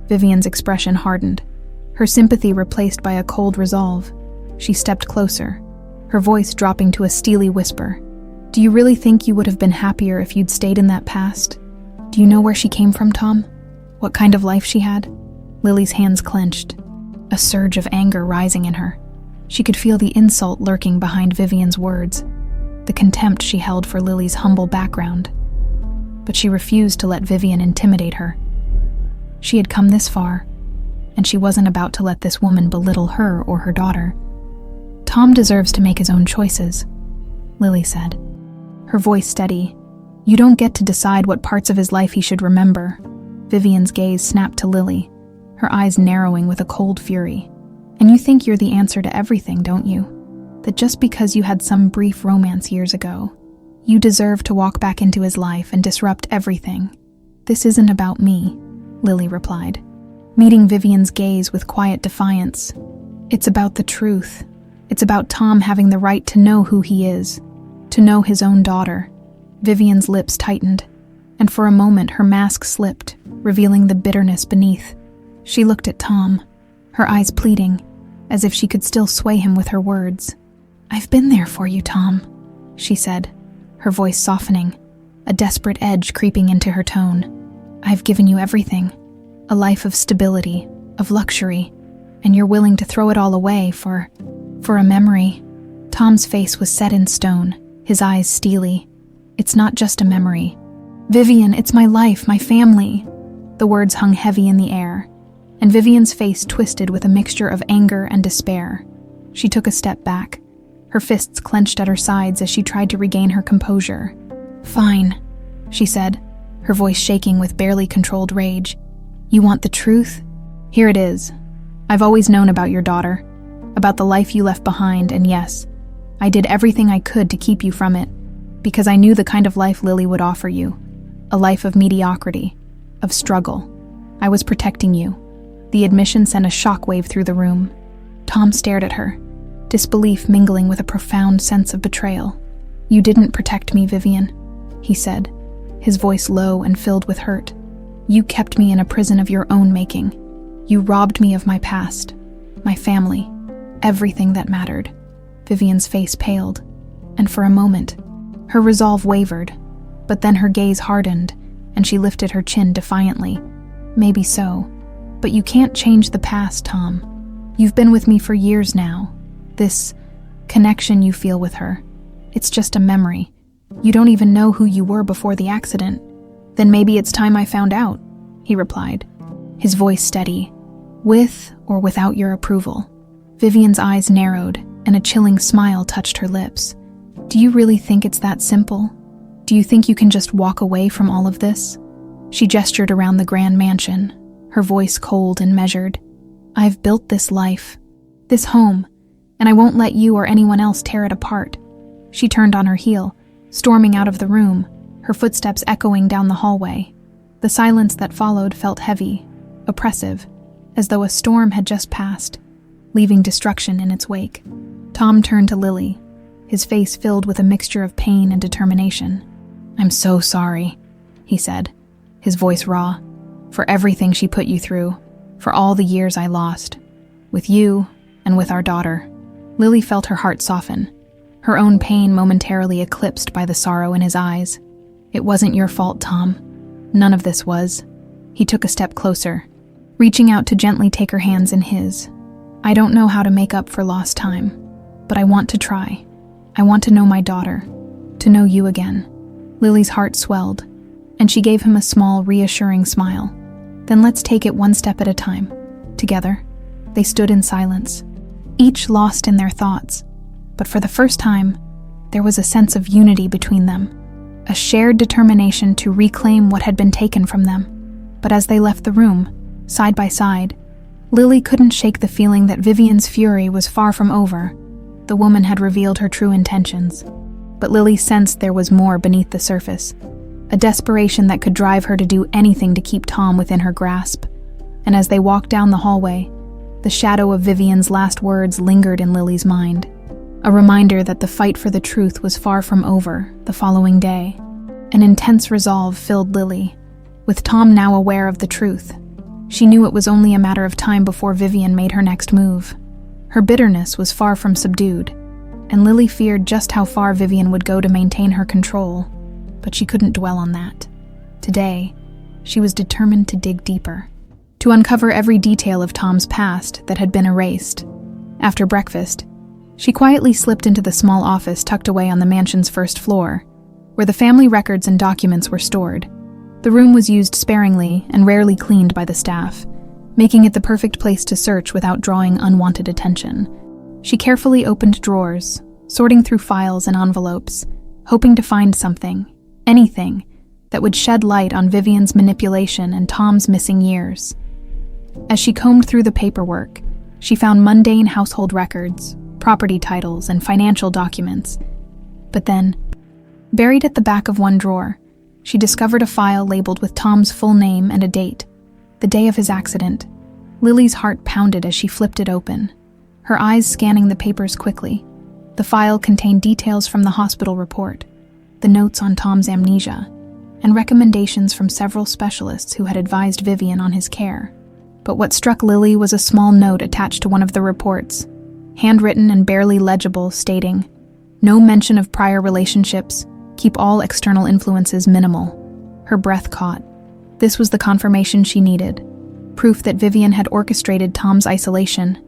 Vivien's expression hardened, her sympathy replaced by a cold resolve. She stepped closer, her voice dropping to a steely whisper. "Do you really think you would have been happier if you'd stayed in that past? Do you know where she came from, Tom? What kind of life she had?" Lily's hands clenched, a surge of anger rising in her. She could feel the insult lurking behind Vivien's words, the contempt she held for Lily's humble background. But she refused to let Vivien intimidate her. She had come this far, and she wasn't about to let this woman belittle her or her daughter. "Tom deserves to make his own choices," Lily said, her voice steady. "You don't get to decide what parts of his life he should remember." Vivien's gaze snapped to Lily, her eyes narrowing with a cold fury. "And you think you're the answer to everything, don't you? That just because you had some brief romance years ago, You deserve to walk back into his life and disrupt everything. This isn't about me, Lily replied, meeting Vivien's gaze with quiet defiance. It's about the truth. It's about Tom having the right to know who he is, to know his own daughter. Vivien's lips tightened, and for a moment her mask slipped, revealing the bitterness beneath. She looked at Tom, her eyes pleading, as if she could still sway him with her words. "I've been there for you, Tom," she said, her voice softening, a desperate edge creeping into her tone. "I've given you everything, a life of stability, of luxury, and you're willing to throw it all away for a memory." Tom's face was set in stone, his eyes steely. "It's not just a memory. Vivien, it's my life, my family." The words hung heavy in the air, and Vivien's face twisted with a mixture of anger and despair. She took a step back, her fists clenched at her sides as she tried to regain her composure. "Fine," she said, her voice shaking with barely controlled rage. "You want the truth? Here it is. I've always known about your daughter, about the life you left behind, and yes, I did everything I could to keep you from it, because I knew the kind of life Lily would offer you, a life of mediocrity, of struggle. I was protecting you." The admission sent a shockwave through the room. Tom stared at her, disbelief mingling with a profound sense of betrayal. "You didn't protect me, Vivien," he said, his voice low and filled with hurt. "You kept me in a prison of your own making. You robbed me of my past, my family, everything that mattered." Vivien's face paled, and for a moment, her resolve wavered, but then her gaze hardened, and she lifted her chin defiantly. "Maybe so, but you can't change the past, Tom. You've been with me for years now. This connection you feel with her, it's just a memory. You don't even know who you were before the accident." "Then maybe it's time I found out," he replied, his voice steady. "With or without your approval." Vivien's eyes narrowed, and a chilling smile touched her lips. "Do you really think it's that simple? Do you think you can just walk away from all of this?" She gestured around the grand mansion, her voice cold and measured. "I've built this life, this home, and I won't let you or anyone else tear it apart." She turned on her heel, storming out of the room, her footsteps echoing down the hallway. The silence that followed felt heavy, oppressive, as though a storm had just passed, leaving destruction in its wake. Tom turned to Lily, his face filled with a mixture of pain and determination. "I'm so sorry," he said, his voice raw, "for everything she put you through, for all the years I lost, with you and with our daughter." Lily felt her heart soften, her own pain momentarily eclipsed by the sorrow in his eyes. "It wasn't your fault, Tom. None of this was." He took a step closer, reaching out to gently take her hands in his. "I don't know how to make up for lost time, but I want to try. I want to know my daughter, to know you again." Lily's heart swelled, and she gave him a small, reassuring smile. "Then let's take it one step at a time." Together, they stood in silence, each lost in their thoughts, but for the first time, there was a sense of unity between them, a shared determination to reclaim what had been taken from them. But as they left the room, side by side, Lily couldn't shake the feeling that Vivien's fury was far from over. The woman had revealed her true intentions, but Lily sensed there was more beneath the surface, a desperation that could drive her to do anything to keep Tom within her grasp. And as they walked down the hallway, the shadow of Vivien's last words lingered in Lily's mind, a reminder that the fight for the truth was far from over the following day. An intense resolve filled Lily, with Tom now aware of the truth. She knew it was only a matter of time before Vivien made her next move. Her bitterness was far from subdued, and Lily feared just how far Vivien would go to maintain her control, but she couldn't dwell on that. Today, she was determined to dig deeper, to uncover every detail of Tom's past that had been erased. After breakfast, she quietly slipped into the small office tucked away on the mansion's first floor, where the family records and documents were stored. The room was used sparingly and rarely cleaned by the staff, making it the perfect place to search without drawing unwanted attention. She carefully opened drawers, sorting through files and envelopes, hoping to find something, anything, that would shed light on Vivien's manipulation and Tom's missing years. As she combed through the paperwork, she found mundane household records, property titles, and financial documents. But then, Buried at the back of one drawer, she discovered a file labeled with Tom's full name and a date, the day of his accident. Lily's heart pounded as she flipped it open, her eyes scanning the papers quickly. The file contained details from the hospital report, the notes on Tom's amnesia, and recommendations from several specialists who had advised Vivien on his care. But what struck Lily was a small note attached to one of the reports, handwritten and barely legible, stating, "No mention of prior relationships. Keep all external influences minimal." Her breath caught. This was the confirmation she needed, proof that Vivien had orchestrated Tom's isolation,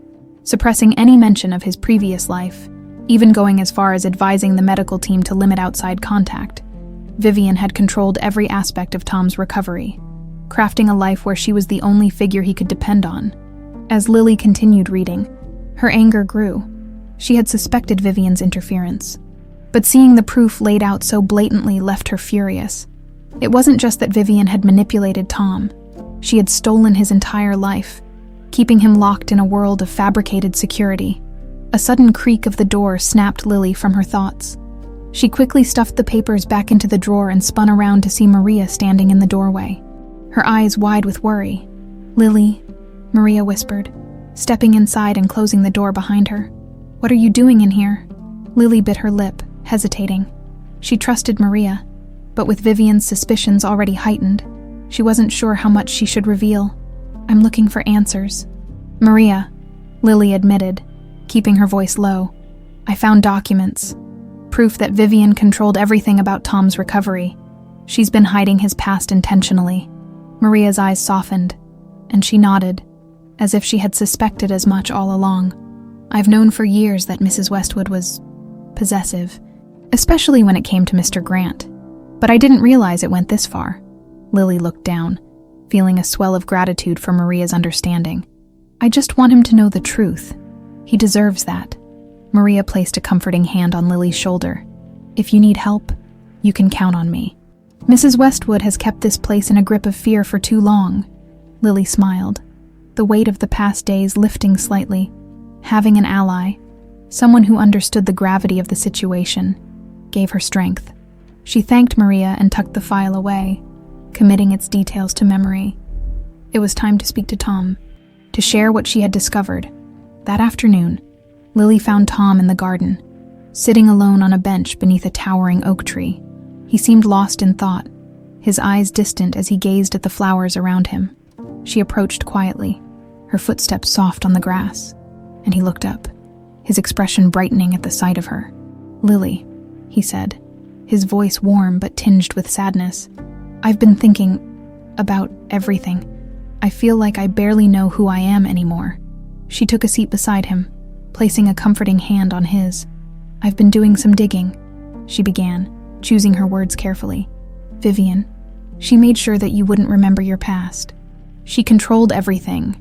suppressing any mention of his previous life, even going as far as advising the medical team to limit outside contact. Vivien had controlled every aspect of Tom's recovery, crafting a life where she was the only figure he could depend on. As Lily continued reading, her anger grew. She had suspected Vivien's interference, but seeing the proof laid out so blatantly left her furious. It wasn't just that Vivien had manipulated Tom. She had stolen his entire life, keeping him locked in a world of fabricated security. A sudden creak of the door snapped Lily from her thoughts. She quickly stuffed the papers back into the drawer and spun around to see Maria standing in the doorway, her eyes wide with worry. "Lily," Maria whispered, stepping inside and closing the door behind her. "What are you doing in here?" Lily bit her lip, hesitating. She trusted Maria, but with Vivien's suspicions already heightened, she wasn't sure how much she should reveal. "I'm looking for answers." "Maria," Lily admitted, keeping her voice low, "I found documents. Proof that Vivien controlled everything about Tom's recovery. She's been hiding his past intentionally." Maria's eyes softened, and she nodded, as if she had suspected as much all along. "I've known for years that Mrs. Westwood was possessive, especially when it came to Mr. Grant. But I didn't realize it went this far." Lily looked down, feeling a swell of gratitude for Maria's understanding. "I just want him to know the truth. He deserves that." Maria placed a comforting hand on Lily's shoulder. "If you need help, you can count on me. Mrs. Westwood has kept this place in a grip of fear for too long." Lily smiled, the weight of the past days lifting slightly. Having an ally, someone who understood the gravity of the situation, gave her strength. She thanked Maria and tucked the file away, committing its details to memory. It was time to speak to Tom, to share what she had discovered. That afternoon, Lily found Tom in the garden, sitting alone on a bench beneath a towering oak tree. He seemed lost in thought, his eyes distant as he gazed at the flowers around him. She approached quietly, her footsteps soft on the grass, and he looked up, his expression brightening at the sight of her. "Lily," he said, his voice warm but tinged with sadness. "I've been thinking about everything. I feel like I barely know who I am anymore." She took a seat beside him, placing a comforting hand on his. "I've been doing some digging," she began, choosing her words carefully. "Vivien, she made sure that you wouldn't remember your past. She controlled everything.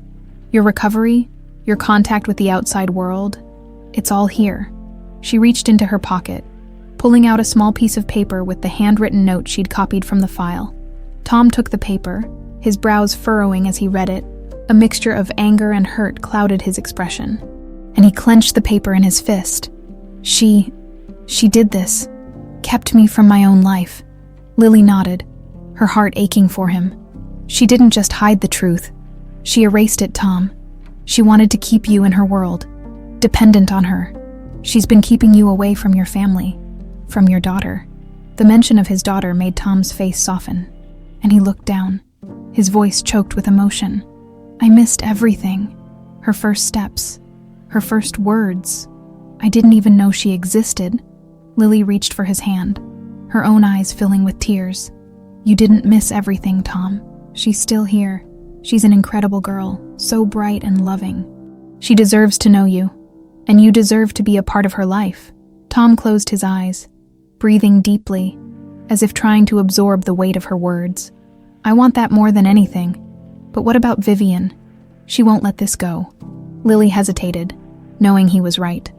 Your recovery, your contact with the outside world, it's all here." She reached into her pocket, pulling out a small piece of paper with the handwritten note she'd copied from the file. Tom took the paper, his brows furrowing as he read it. A mixture of anger and hurt clouded his expression, and he clenched the paper in his fist. She did this. Kept me from my own life." Lily nodded, her heart aching for him. "She didn't just hide the truth. She erased it, Tom. She wanted to keep you in her world, dependent on her. She's been keeping you away from your family, from your daughter." The mention of his daughter made Tom's face soften, and he looked down, his voice choked with emotion. "I missed everything. Her first steps, her first words. I didn't even know she existed." Lily reached for his hand, her own eyes filling with tears. "You didn't miss everything, Tom. She's still here. She's an incredible girl, so bright and loving. She deserves to know you, and you deserve to be a part of her life." Tom closed his eyes, breathing deeply, as if trying to absorb the weight of her words. "I want that more than anything. But what about Vivien? She won't let this go." Lily hesitated, knowing he was right.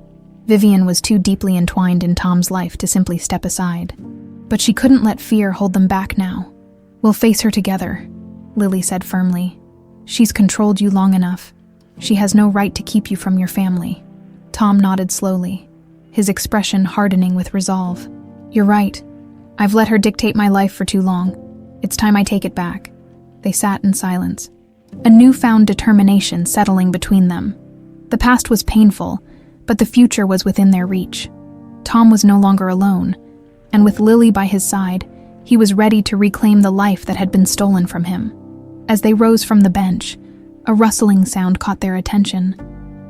Vivien was too deeply entwined in Tom's life to simply step aside. But she couldn't let fear hold them back now. "We'll face her together," Lily said firmly. "She's controlled you long enough. She has no right to keep you from your family." Tom nodded slowly, his expression hardening with resolve. "You're right. I've let her dictate my life for too long. It's time I take it back." They sat in silence, a newfound determination settling between them. The past was painful, but the future was within their reach. Tom was no longer alone, and with Lily by his side, he was ready to reclaim the life that had been stolen from him. As they rose from the bench, a rustling sound caught their attention.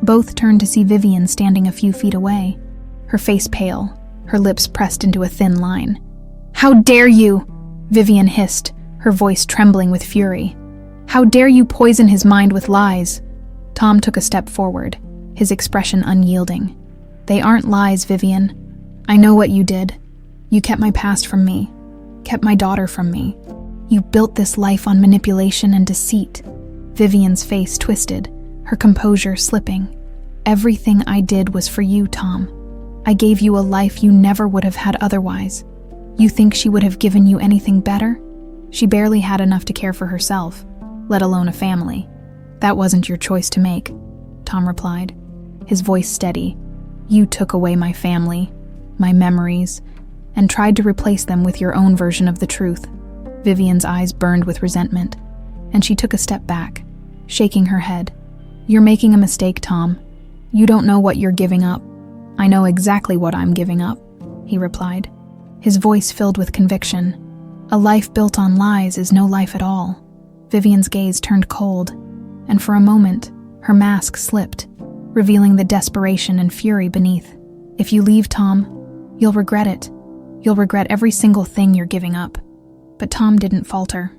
Both turned to see Vivien standing a few feet away, her face pale, her lips pressed into a thin line. "How dare you!" Vivien hissed, her voice trembling with fury. "How dare you poison his mind with lies?" Tom took a step forward, his expression unyielding. "They aren't lies, Vivien. I know what you did. You kept my past from me, kept my daughter from me. You built this life on manipulation and deceit." Vivien's face twisted, her composure slipping. "Everything I did was for you, Tom. I gave you a life you never would have had otherwise. You think she would have given you anything better? She barely had enough to care for herself, let alone a family. That wasn't your choice to make," Tom replied, his voice steady. "You took away my family, my memories, and tried to replace them with your own version of the truth." Vivien's eyes burned with resentment, and she took a step back, shaking her head. "You're making a mistake, Tom. You don't know what you're giving up." "I know exactly what I'm giving up," he replied, his voice filled with conviction. "A life built on lies is no life at all." Vivien's gaze turned cold, and for a moment, her mask slipped, revealing the desperation and fury beneath. "If you leave, Tom, you'll regret it. You'll regret every single thing you're giving up." But Tom didn't falter.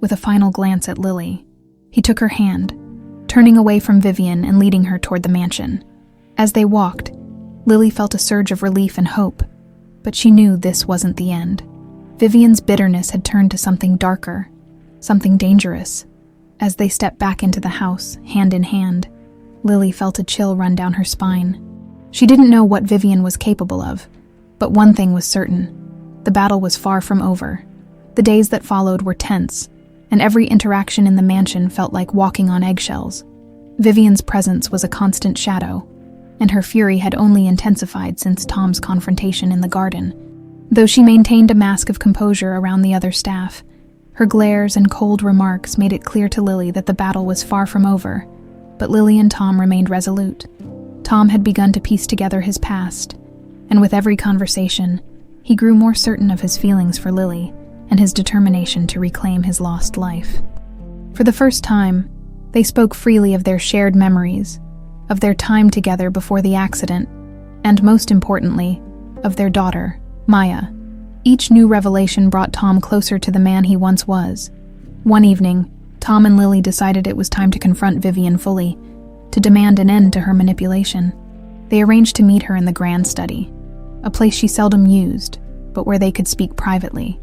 With a final glance at Lily, he took her hand, turning away from Vivien and leading her toward the mansion. As they walked, Lily felt a surge of relief and hope, but she knew this wasn't the end. Vivien's bitterness had turned to something darker, something dangerous. As they stepped back into the house, hand in hand, Lily felt a chill run down her spine. She didn't know what Vivien was capable of, but one thing was certain: the battle was far from over. The days that followed were tense, and every interaction in the mansion felt like walking on eggshells. Vivien's presence was a constant shadow, and her fury had only intensified since Tom's confrontation in the garden. Though she maintained a mask of composure around the other staff, her glares and cold remarks made it clear to Lily that the battle was far from over, but Lily and Tom remained resolute. Tom had begun to piece together his past, and with every conversation, he grew more certain of his feelings for Lily and his determination to reclaim his lost life. For the first time, they spoke freely of their shared memories, of their time together before the accident, and most importantly, of their daughter, Maya. Each new revelation brought Tom closer to the man he once was. One evening, Tom and Lily decided it was time to confront Vivien fully, to demand an end to her manipulation. They arranged to meet her in the grand study, a place she seldom used, but where they could speak privately.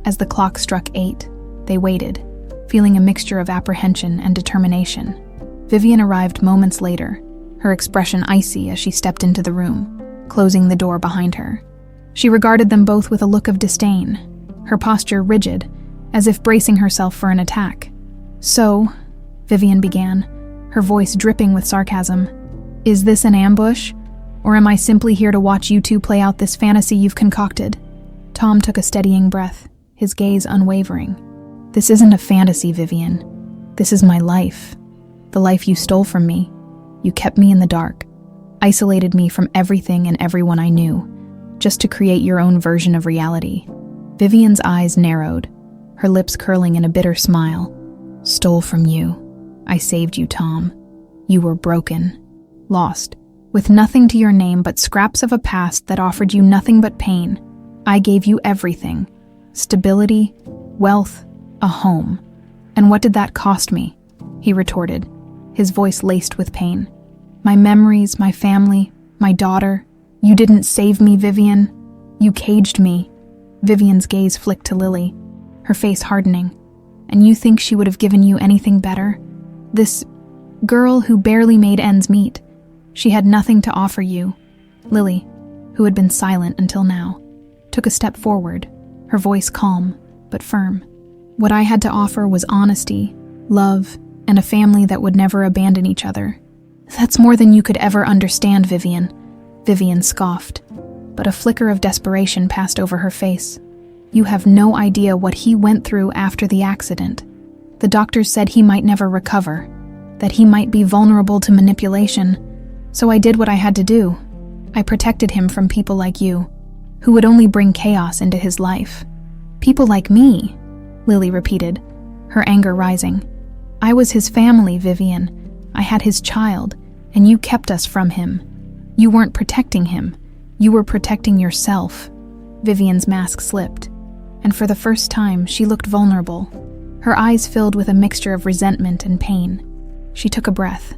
As the clock struck 8, they waited, feeling a mixture of apprehension and determination. Vivien arrived moments later, her expression icy as she stepped into the room, closing the door behind her. She regarded them both with a look of disdain, her posture rigid, as if bracing herself for an attack. "So," Vivien began, her voice dripping with sarcasm, "is this an ambush? Or am I simply here to watch you two play out this fantasy you've concocted?" Tom took a steadying breath, his gaze unwavering. "This isn't a fantasy, Vivien. This is my life. The life you stole from me. You kept me in the dark, isolated me from everything and everyone I knew, just to create your own version of reality." Vivien's eyes narrowed, her lips curling in a bitter smile. "Stole from you. I saved you, Tom. You were broken, lost, with nothing to your name but scraps of a past that offered you nothing but pain. I gave you everything: stability, wealth, a home. And what did that cost me?" he retorted, his voice laced with pain. "My memories, my family, my daughter. You didn't save me, Vivien. You caged me." Vivien's gaze flicked to Lily, her face hardening. "And you think she would have given you anything better? This girl who barely made ends meet. She had nothing to offer you." Lily, who had been silent until now, took a step forward, her voice calm but firm. "What I had to offer was honesty, love, and a family that would never abandon each other." "That's more than you could ever understand, Vivien," Vivien scoffed, but a flicker of desperation passed over her face. You have no idea what he went through after the accident. The doctors said he might never recover, that he might be vulnerable to manipulation, so I did what I had to do. I protected him from people like you, who would only bring chaos into his life. People like me, Lily repeated, her anger rising. I was his family, Vivien. I had his child, and you kept us from him. You weren't protecting him. You were protecting yourself. Vivien's mask slipped, and for the first time, she looked vulnerable. Her eyes filled with a mixture of resentment and pain. She took a breath,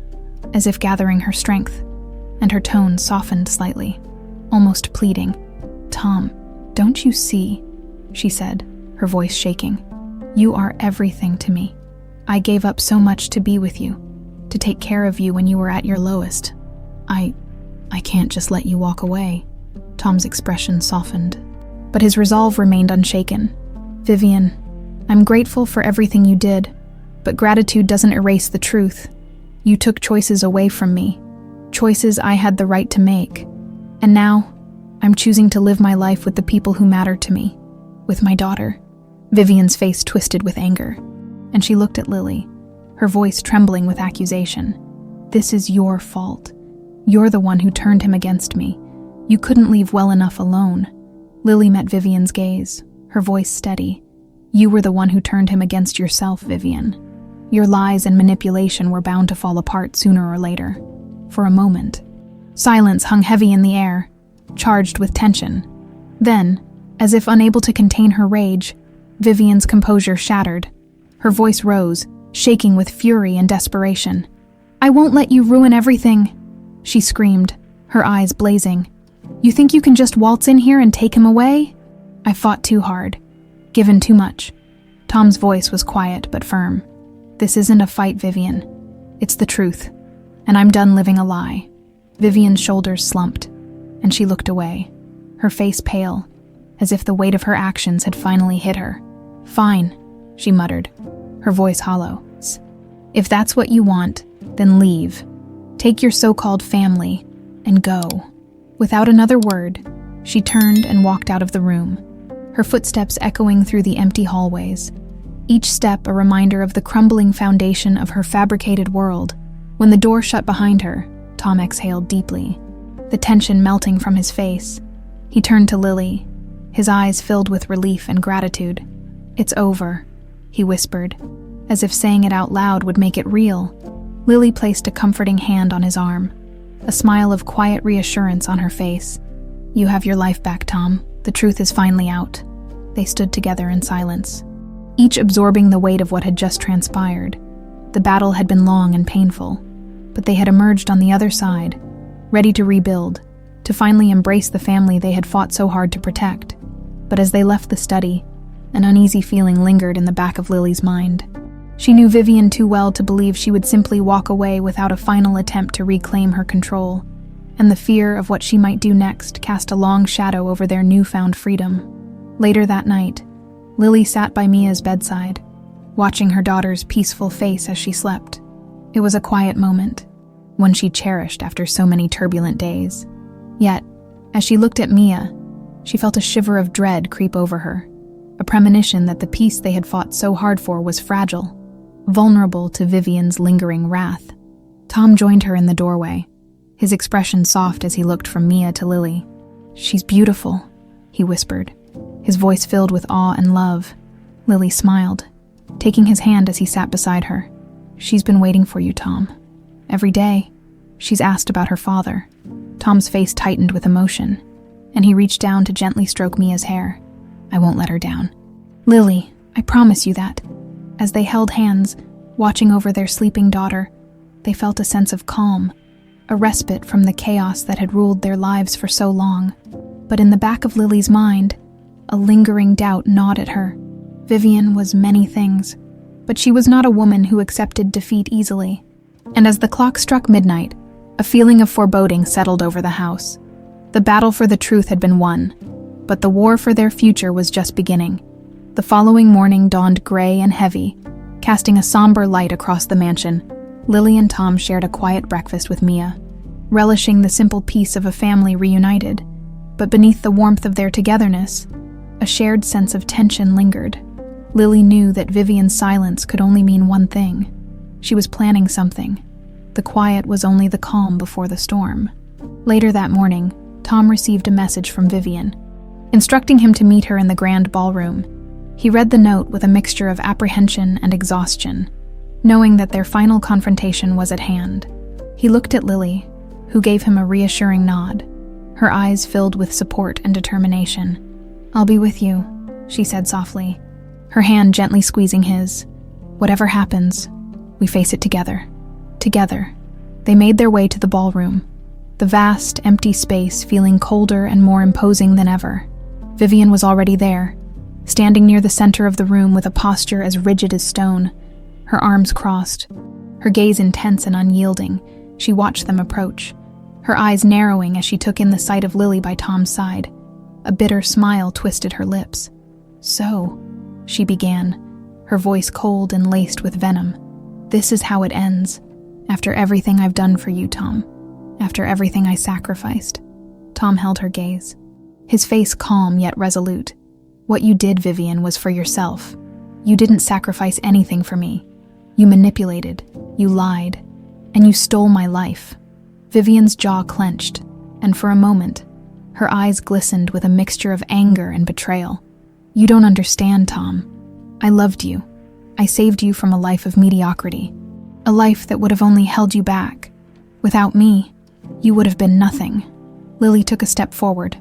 as if gathering her strength, and her tone softened slightly, almost pleading. Tom, don't you see? She said, her voice shaking. You are everything to me. I gave up so much to be with you, to take care of you when you were at your lowest. I can't just let you walk away. Tom's expression softened, but his resolve remained unshaken. Vivien, I'm grateful for everything you did, but gratitude doesn't erase the truth. You took choices away from me, choices I had the right to make. And now, I'm choosing to live my life with the people who matter to me, with my daughter. Vivien's face twisted with anger, and she looked at Lily, her voice trembling with accusation. This is your fault. You're the one who turned him against me. You couldn't leave well enough alone. Lily met Vivien's gaze, her voice steady. You were the one who turned him against yourself, Vivien. Your lies and manipulation were bound to fall apart sooner or later. For a moment, silence hung heavy in the air, charged with tension. Then, as if unable to contain her rage, Vivien's composure shattered. Her voice rose, shaking with fury and desperation. I won't let you ruin everything, she screamed, her eyes blazing. You think you can just waltz in here and take him away? I fought too hard, given too much. Tom's voice was quiet but firm. This isn't a fight, Vivien. It's the truth, and I'm done living a lie. Vivien's shoulders slumped, and she looked away, her face pale, as if the weight of her actions had finally hit her. Fine, she muttered, her voice hollow. If that's what you want, then leave. Take your so-called family and go. Without another word, she turned and walked out of the room, her footsteps echoing through the empty hallways, each step a reminder of the crumbling foundation of her fabricated world. When the door shut behind her, Tom exhaled deeply, the tension melting from his face. He turned to Lily, his eyes filled with relief and gratitude. It's over, he whispered, as if saying it out loud would make it real. Lily placed a comforting hand on his arm, a smile of quiet reassurance on her face. You have your life back, Tom. The truth is finally out. They stood together in silence, each absorbing the weight of what had just transpired. The battle had been long and painful, but they had emerged on the other side, ready to rebuild, to finally embrace the family they had fought so hard to protect. But as they left the study, an uneasy feeling lingered in the back of Lily's mind. She knew Vivien too well to believe she would simply walk away without a final attempt to reclaim her control, and the fear of what she might do next cast a long shadow over their newfound freedom. Later that night, Lily sat by Mia's bedside, watching her daughter's peaceful face as she slept. It was a quiet moment, one she cherished after so many turbulent days. Yet, as she looked at Mia, she felt a shiver of dread creep over her, a premonition that the peace they had fought so hard for was fragile, vulnerable to Vivien's lingering wrath. Tom joined her in the doorway, his expression soft as he looked from Mia to Lily. She's beautiful, he whispered, his voice filled with awe and love. Lily smiled, taking his hand as he sat beside her. She's been waiting for you, Tom. Every day, she's asked about her father. Tom's face tightened with emotion, and he reached down to gently stroke Mia's hair. I won't let her down. Lily, I promise you that. As they held hands, watching over their sleeping daughter, they felt a sense of calm, a respite from the chaos that had ruled their lives for so long. But in the back of Lily's mind, a lingering doubt gnawed at her. Vivien was many things, but she was not a woman who accepted defeat easily. And as the clock struck midnight, a feeling of foreboding settled over the house. The battle for the truth had been won, but the war for their future was just beginning. The following morning dawned gray and heavy, casting a somber light across the mansion. Lily and Tom shared a quiet breakfast with Mia, relishing the simple peace of a family reunited. But beneath the warmth of their togetherness, A shared sense of tension lingered. Lily knew that Vivien's silence could only mean one thing. She was planning something. The quiet was only the calm before the storm. Later that morning, Tom received a message from Vivien, instructing him to meet her in the grand ballroom. He read the note with a mixture of apprehension and exhaustion, knowing that their final confrontation was at hand. He looked at Lily, who gave him a reassuring nod, her eyes filled with support and determination. "I'll be with you," she said softly, her hand gently squeezing his. "Whatever happens, we face it together." Together, they made their way to the ballroom, the vast, empty space feeling colder and more imposing than ever. Vivien was already there, standing near the center of the room with a posture as rigid as stone, her arms crossed, her gaze intense and unyielding. She watched them approach, her eyes narrowing as she took in the sight of Lily by Tom's side. A bitter smile twisted her lips. "So," she began, her voice cold and laced with venom, "this is how it ends. After everything I've done for you, Tom. After everything I sacrificed." Tom held her gaze, his face calm yet resolute. "What you did, Vivien, was for yourself. You didn't sacrifice anything for me. You manipulated, you lied, and you stole my life." Vivien's jaw clenched, and for a moment, her eyes glistened with a mixture of anger and betrayal. "You don't understand, Tom. I loved you. I saved you from a life of mediocrity, a life that would have only held you back. Without me, you would have been nothing." Lily took a step forward,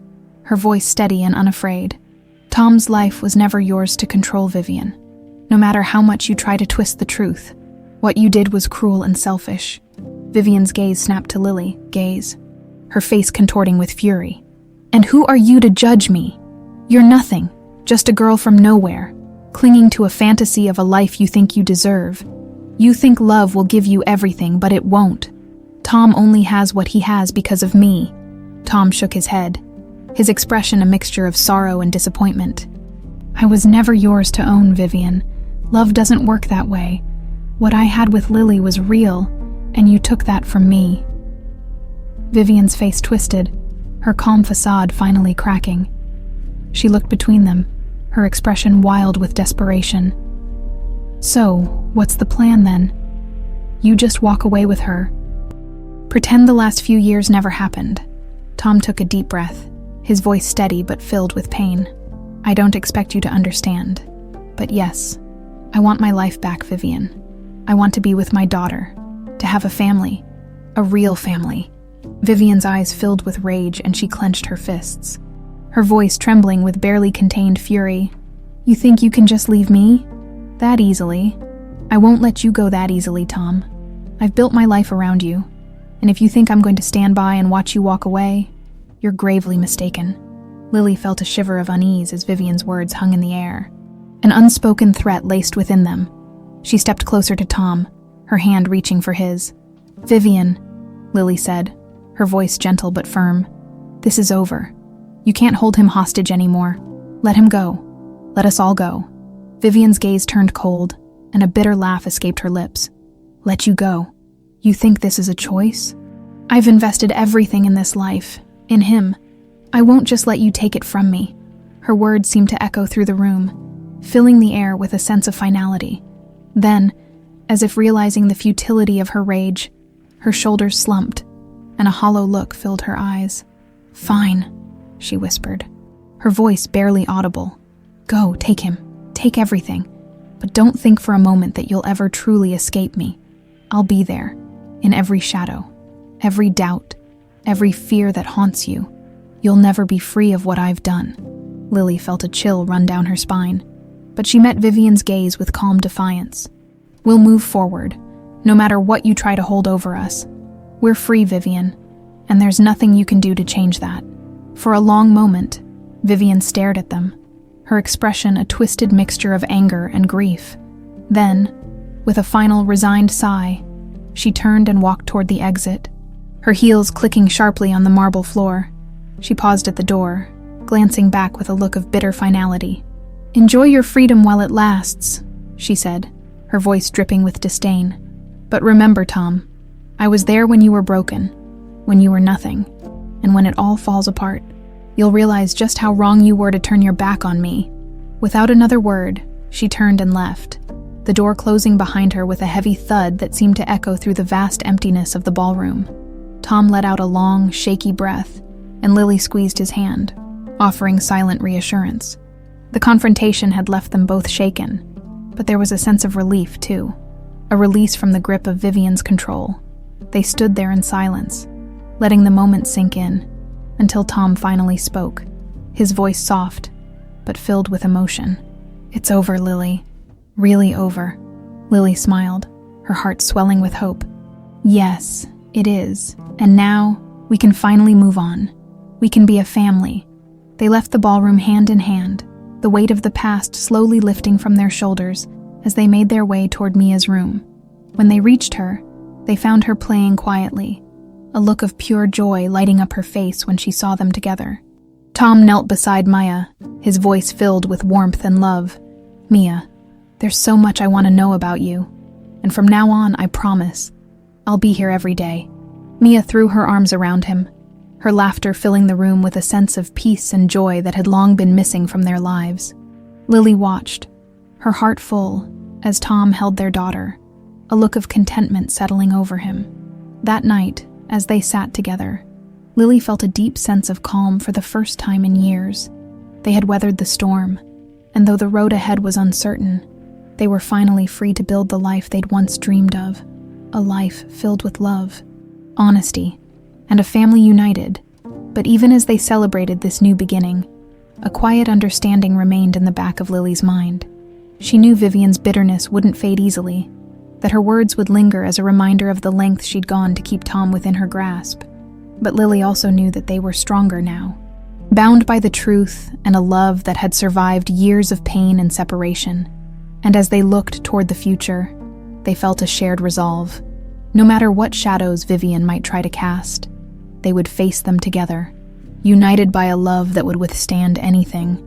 her voice steady and unafraid. "Tom's life was never yours to control, Vivien. No matter how much you try to twist the truth, what you did was cruel and selfish." Vivien's gaze snapped to Lily, her face contorting with fury. "And who are you to judge me? You're nothing, just a girl from nowhere, clinging to a fantasy of a life you think you deserve. You think love will give you everything, but it won't. Tom only has what he has because of me." Tom shook his head, his expression a mixture of sorrow and disappointment. "I was never yours to own, Vivien. Love doesn't work that way. What I had with Lily was real, and you took that from me." Vivien's face twisted, her calm facade finally cracking. She looked between them, her expression wild with desperation. "So, what's the plan then? You just walk away with her. Pretend the last few years never happened." Tom took a deep breath, his voice steady but filled with pain. "I don't expect you to understand, but yes, I want my life back, Vivien. I want to be with my daughter, to have a family, a real family." Vivien's eyes filled with rage and she clenched her fists, her voice trembling with barely contained fury. "You think you can just leave me? That easily? I won't let you go that easily, Tom. I've built my life around you, and if you think I'm going to stand by and watch you walk away, you're gravely mistaken." Lily felt a shiver of unease as Vivien's words hung in the air, an unspoken threat laced within them. She stepped closer to Tom, her hand reaching for his. "Vivien," Lily said, her voice gentle but firm, "this is over. You can't hold him hostage anymore. Let him go. Let us all go." Vivien's gaze turned cold, and a bitter laugh escaped her lips. "Let you go? You think this is a choice? I've invested everything in this life, in him. I won't just let you take it from me." Her words seemed to echo through the room, filling the air with a sense of finality. Then, as if realizing the futility of her rage, her shoulders slumped, and a hollow look filled her eyes. "Fine," she whispered, her voice barely audible. "Go, take him. Take everything. But don't think for a moment that you'll ever truly escape me. I'll be there, in every shadow, every doubt, every fear that haunts you. You'll never be free of what I've done." Lily felt a chill run down her spine, but she met Vivien's gaze with calm defiance. "We'll move forward, no matter what you try to hold over us. We're free, Vivien, and there's nothing you can do to change that." For a long moment, Vivien stared at them, her expression a twisted mixture of anger and grief. Then, with a final resigned sigh, she turned and walked toward the exit, her heels clicking sharply on the marble floor. She paused at the door, glancing back with a look of bitter finality. "Enjoy your freedom while it lasts," she said, her voice dripping with disdain. "But remember, Tom, I was there when you were broken, when you were nothing, and when it all falls apart. You'll realize just how wrong you were to turn your back on me." Without another word, she turned and left, the door closing behind her with a heavy thud that seemed to echo through the vast emptiness of the ballroom. Tom let out a long, shaky breath, and Lily squeezed his hand, offering silent reassurance. The confrontation had left them both shaken, but there was a sense of relief, too, a release from the grip of Vivien's control. They stood there in silence, letting the moment sink in, until Tom finally spoke, his voice soft, but filled with emotion. "It's over, Lily. Really over." Lily smiled, her heart swelling with hope. "Yes, it is. And now, we can finally move on. We can be a family." They left the ballroom hand in hand, the weight of the past slowly lifting from their shoulders as they made their way toward Mia's room. When they reached her, they found her playing quietly, a look of pure joy lighting up her face when she saw them together. Tom knelt beside Maya, his voice filled with warmth and love. "Mia, there's so much I want to know about you, and from now on, I promise, I'll be here every day." Mia threw her arms around him, her laughter filling the room with a sense of peace and joy that had long been missing from their lives. Lily watched, her heart full, as Tom held their daughter, a look of contentment settling over him. That night, as they sat together, Lily felt a deep sense of calm for the first time in years. They had weathered the storm, and though the road ahead was uncertain, they were finally free to build the life they'd once dreamed of, a life filled with love, honesty, and a family united. But even as they celebrated this new beginning, a quiet understanding remained in the back of Lily's mind. She knew Vivien's bitterness wouldn't fade easily, that her words would linger as a reminder of the length she'd gone to keep Tom within her grasp. But Lily also knew that they were stronger now, bound by the truth and a love that had survived years of pain and separation. And as they looked toward the future, they felt a shared resolve. No matter what shadows Vivien might try to cast, they would face them together, united by a love that would withstand anything.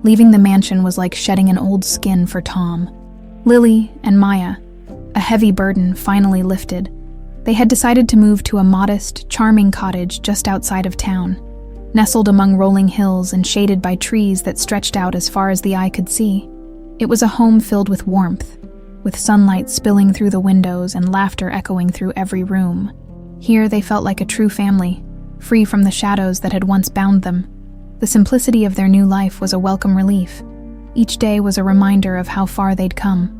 Leaving the mansion was like shedding an old skin for Tom. Lily and Maya, a heavy burden finally lifted. They had decided to move to a modest, charming cottage just outside of town, nestled among rolling hills and shaded by trees that stretched out as far as the eye could see. It was a home filled with warmth, with sunlight spilling through the windows and laughter echoing through every room. Here they felt like a true family, free from the shadows that had once bound them. The simplicity of their new life was a welcome relief. Each day was a reminder of how far they'd come,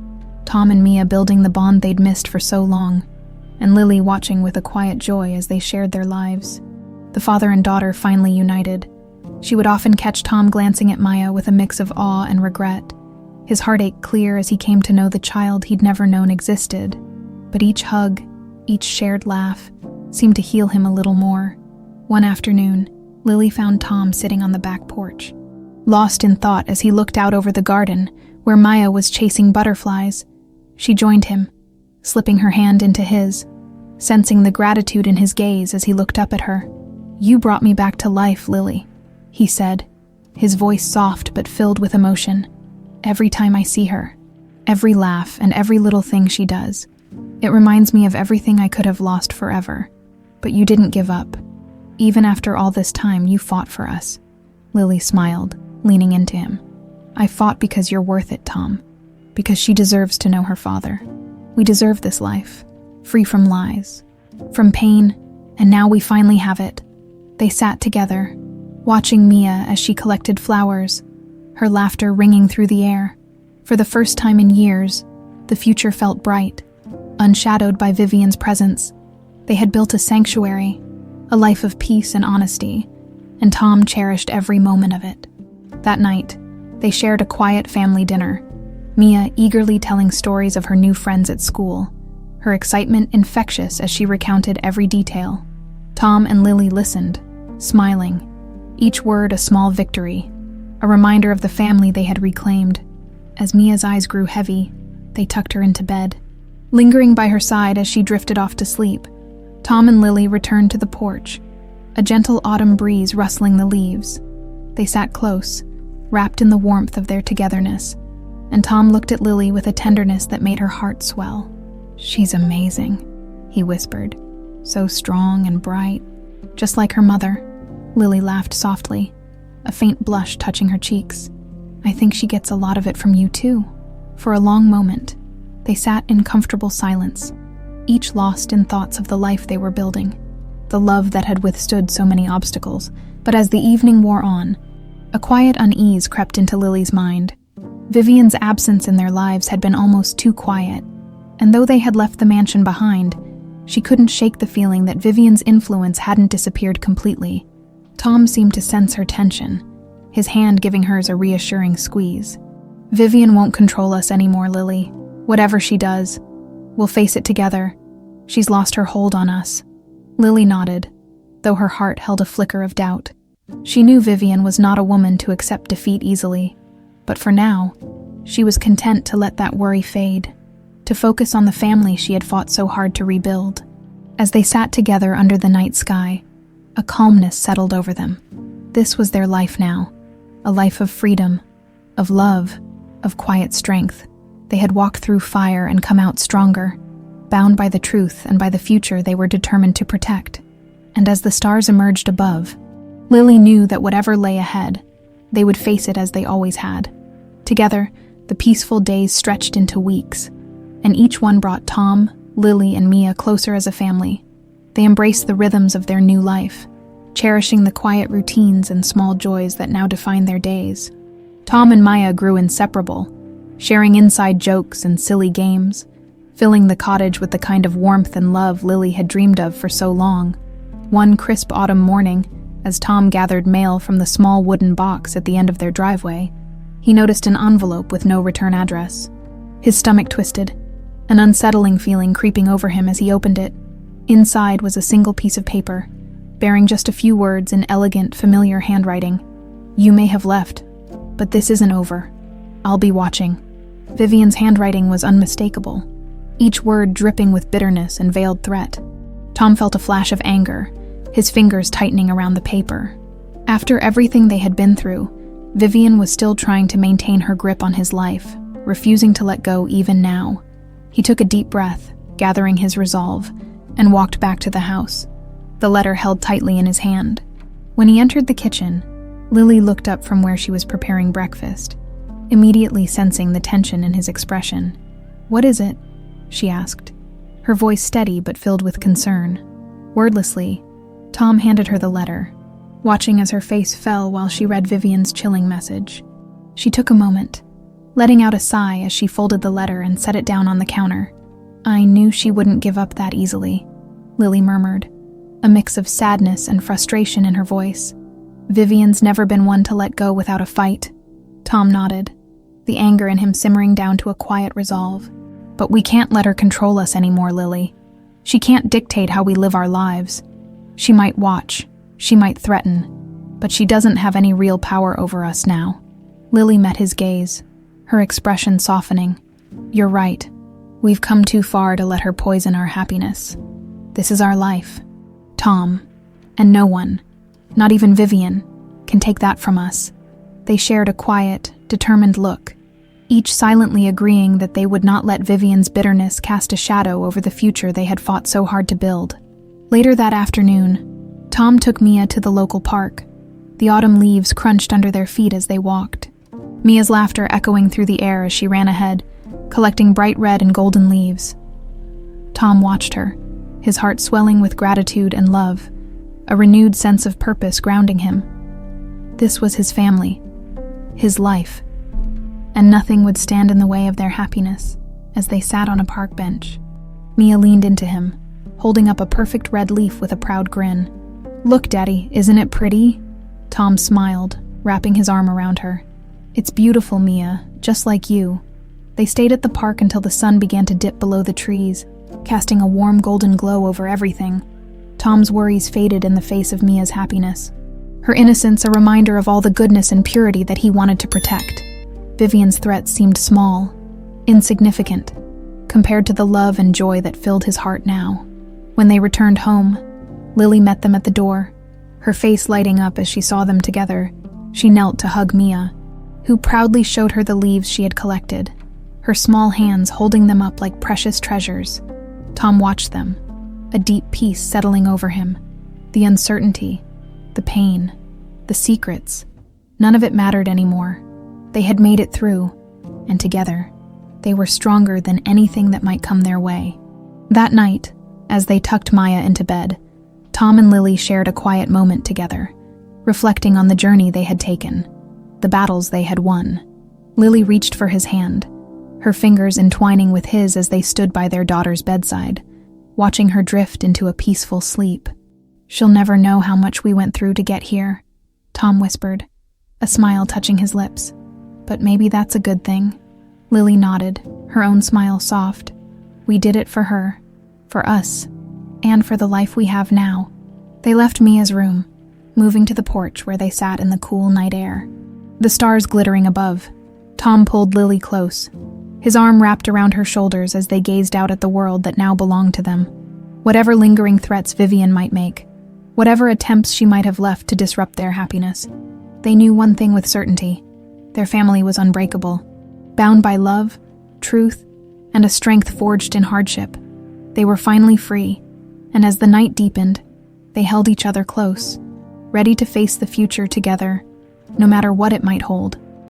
Tom and Mia building the bond they'd missed for so long, and Lily watching with a quiet joy as they shared their lives. The father and daughter finally united. She would often catch Tom glancing at Maya with a mix of awe and regret. His heart ached clear as he came to know the child he'd never known existed. But each hug, each shared laugh, seemed to heal him a little more. One afternoon, Lily found Tom sitting on the back porch, lost in thought as he looked out over the garden, where Maya was chasing butterflies. She joined him, slipping her hand into his, sensing the gratitude in his gaze as he looked up at her. "You brought me back to life, Lily," he said, his voice soft but filled with emotion. "Every time I see her, every laugh and every little thing she does, it reminds me of everything I could have lost forever. But you didn't give up. Even after all this time, you fought for us." Lily smiled, leaning into him. "I fought because you're worth it, Tom. Because she deserves to know her father. We deserve this life, free from lies, from pain, and now we finally have it." They sat together, watching Mia as she collected flowers, her laughter ringing through the air. For the first time in years, the future felt bright, unshadowed by Vivien's presence. They had built a sanctuary, a life of peace and honesty, and Tom cherished every moment of it. That night, they shared a quiet family dinner, Mia eagerly telling stories of her new friends at school, her excitement infectious as she recounted every detail. Tom and Lily listened, smiling, each word a small victory, a reminder of the family they had reclaimed. As Mia's eyes grew heavy, they tucked her into bed. Lingering by her side as she drifted off to sleep, Tom and Lily returned to the porch, a gentle autumn breeze rustling the leaves. They sat close, wrapped in the warmth of their togetherness, and Tom looked at Lily with a tenderness that made her heart swell. "She's amazing," he whispered. "So strong and bright, just like her mother." Lily laughed softly, a faint blush touching her cheeks. "I think she gets a lot of it from you too." For a long moment, they sat in comfortable silence, each lost in thoughts of the life they were building, the love that had withstood so many obstacles. But as the evening wore on, a quiet unease crept into Lily's mind. Vivien's absence in their lives had been almost too quiet, and though they had left the mansion behind, she couldn't shake the feeling that Vivien's influence hadn't disappeared completely. Tom seemed to sense her tension, his hand giving hers a reassuring squeeze. "Vivien won't control us anymore, Lily. Whatever she does, we'll face it together. She's lost her hold on us." Lily nodded, though her heart held a flicker of doubt. She knew Vivien was not a woman to accept defeat easily, but for now, she was content to let that worry fade, to focus on the family she had fought so hard to rebuild. As they sat together under the night sky, a calmness settled over them. This was their life now, a life of freedom, of love, of quiet strength. They had walked through fire and come out stronger, bound by the truth and by the future they were determined to protect. And as the stars emerged above, Lily knew that whatever lay ahead, they would face it as they always had. Together, the peaceful days stretched into weeks, and each one brought Tom, Lily, and Mia closer as a family. They embraced the rhythms of their new life, cherishing the quiet routines and small joys that now defined their days. Tom and Maya grew inseparable, sharing inside jokes and silly games, filling the cottage with the kind of warmth and love Lily had dreamed of for so long. One crisp autumn morning, as Tom gathered mail from the small wooden box at the end of their driveway, he noticed an envelope with no return address. His stomach twisted, an unsettling feeling creeping over him as he opened it. Inside was a single piece of paper, bearing just a few words in elegant, familiar handwriting. "You may have left, but this isn't over. I'll be watching." Vivien's handwriting was unmistakable, each word dripping with bitterness and veiled threat. Tom felt a flash of anger, his fingers tightening around the paper. After everything they had been through, Vivien was still trying to maintain her grip on his life, refusing to let go even now. He took a deep breath, gathering his resolve, and walked back to the house, the letter held tightly in his hand. When he entered the kitchen, Lily looked up from where she was preparing breakfast, immediately sensing the tension in his expression. "What is it?" she asked, her voice steady but filled with concern. Wordlessly, Tom handed her the letter, watching as her face fell while she read Vivien's chilling message. She took a moment, letting out a sigh as she folded the letter and set it down on the counter. "I knew she wouldn't give up that easily," Lily murmured, a mix of sadness and frustration in her voice. "Vivien's never been one to let go without a fight." Tom nodded, the anger in him simmering down to a quiet resolve. "But we can't let her control us anymore, Lily. She can't dictate how we live our lives. She might watch, she might threaten, but she doesn't have any real power over us now." Lily met his gaze, her expression softening. "You're right. We've come too far to let her poison our happiness. This is our life, Tom, and no one, not even Vivien, can take that from us." They shared a quiet, determined look, each silently agreeing that they would not let Vivien's bitterness cast a shadow over the future they had fought so hard to build. Later that afternoon, Tom took Mia to the local park. The autumn leaves crunched under their feet as they walked, Mia's laughter echoing through the air as she ran ahead, collecting bright red and golden leaves. Tom watched her, his heart swelling with gratitude and love, a renewed sense of purpose grounding him. This was his family, his life, and nothing would stand in the way of their happiness. As they sat on a park bench, Mia leaned into him, holding up a perfect red leaf with a proud grin. "Look, Daddy, isn't it pretty?" Tom smiled, wrapping his arm around her. "It's beautiful, Mia, just like you." They stayed at the park until the sun began to dip below the trees, casting a warm golden glow over everything. Tom's worries faded in the face of Mia's happiness, her innocence a reminder of all the goodness and purity that he wanted to protect. Vivien's threats seemed small, insignificant, compared to the love and joy that filled his heart now. When they returned home, Lily met them at the door, her face lighting up as she saw them together. She knelt to hug Mia, who proudly showed her the leaves she had collected, her small hands holding them up like precious treasures. Tom watched them, a deep peace settling over him. The uncertainty, the pain, the secrets, None of it mattered anymore. They had made it through, and together, they were stronger than anything that might come their way. That night, as they tucked Maya into bed, Tom and Lily shared a quiet moment together, reflecting on the journey they had taken, the battles they had won. Lily reached for his hand, her fingers entwining with his as they stood by their daughter's bedside, watching her drift into a peaceful sleep. "She'll never know how much we went through to get here," Tom whispered, a smile touching his lips. "But maybe that's a good thing." Lily nodded, her own smile soft. "We did it for her, for us, and for the life we have now." They left Mia's room, moving to the porch where they sat in the cool night air, the stars glittering above. Tom pulled Lily close, his arm wrapped around her shoulders as they gazed out at the world that now belonged to them. Whatever lingering threats Vivien might make, whatever attempts she might have left to disrupt their happiness, they knew one thing with certainty: their family was unbreakable, bound by love, truth, and a strength forged in hardship. They were finally free, and as the night deepened, they held each other close, ready to face the future together, no matter what it might hold.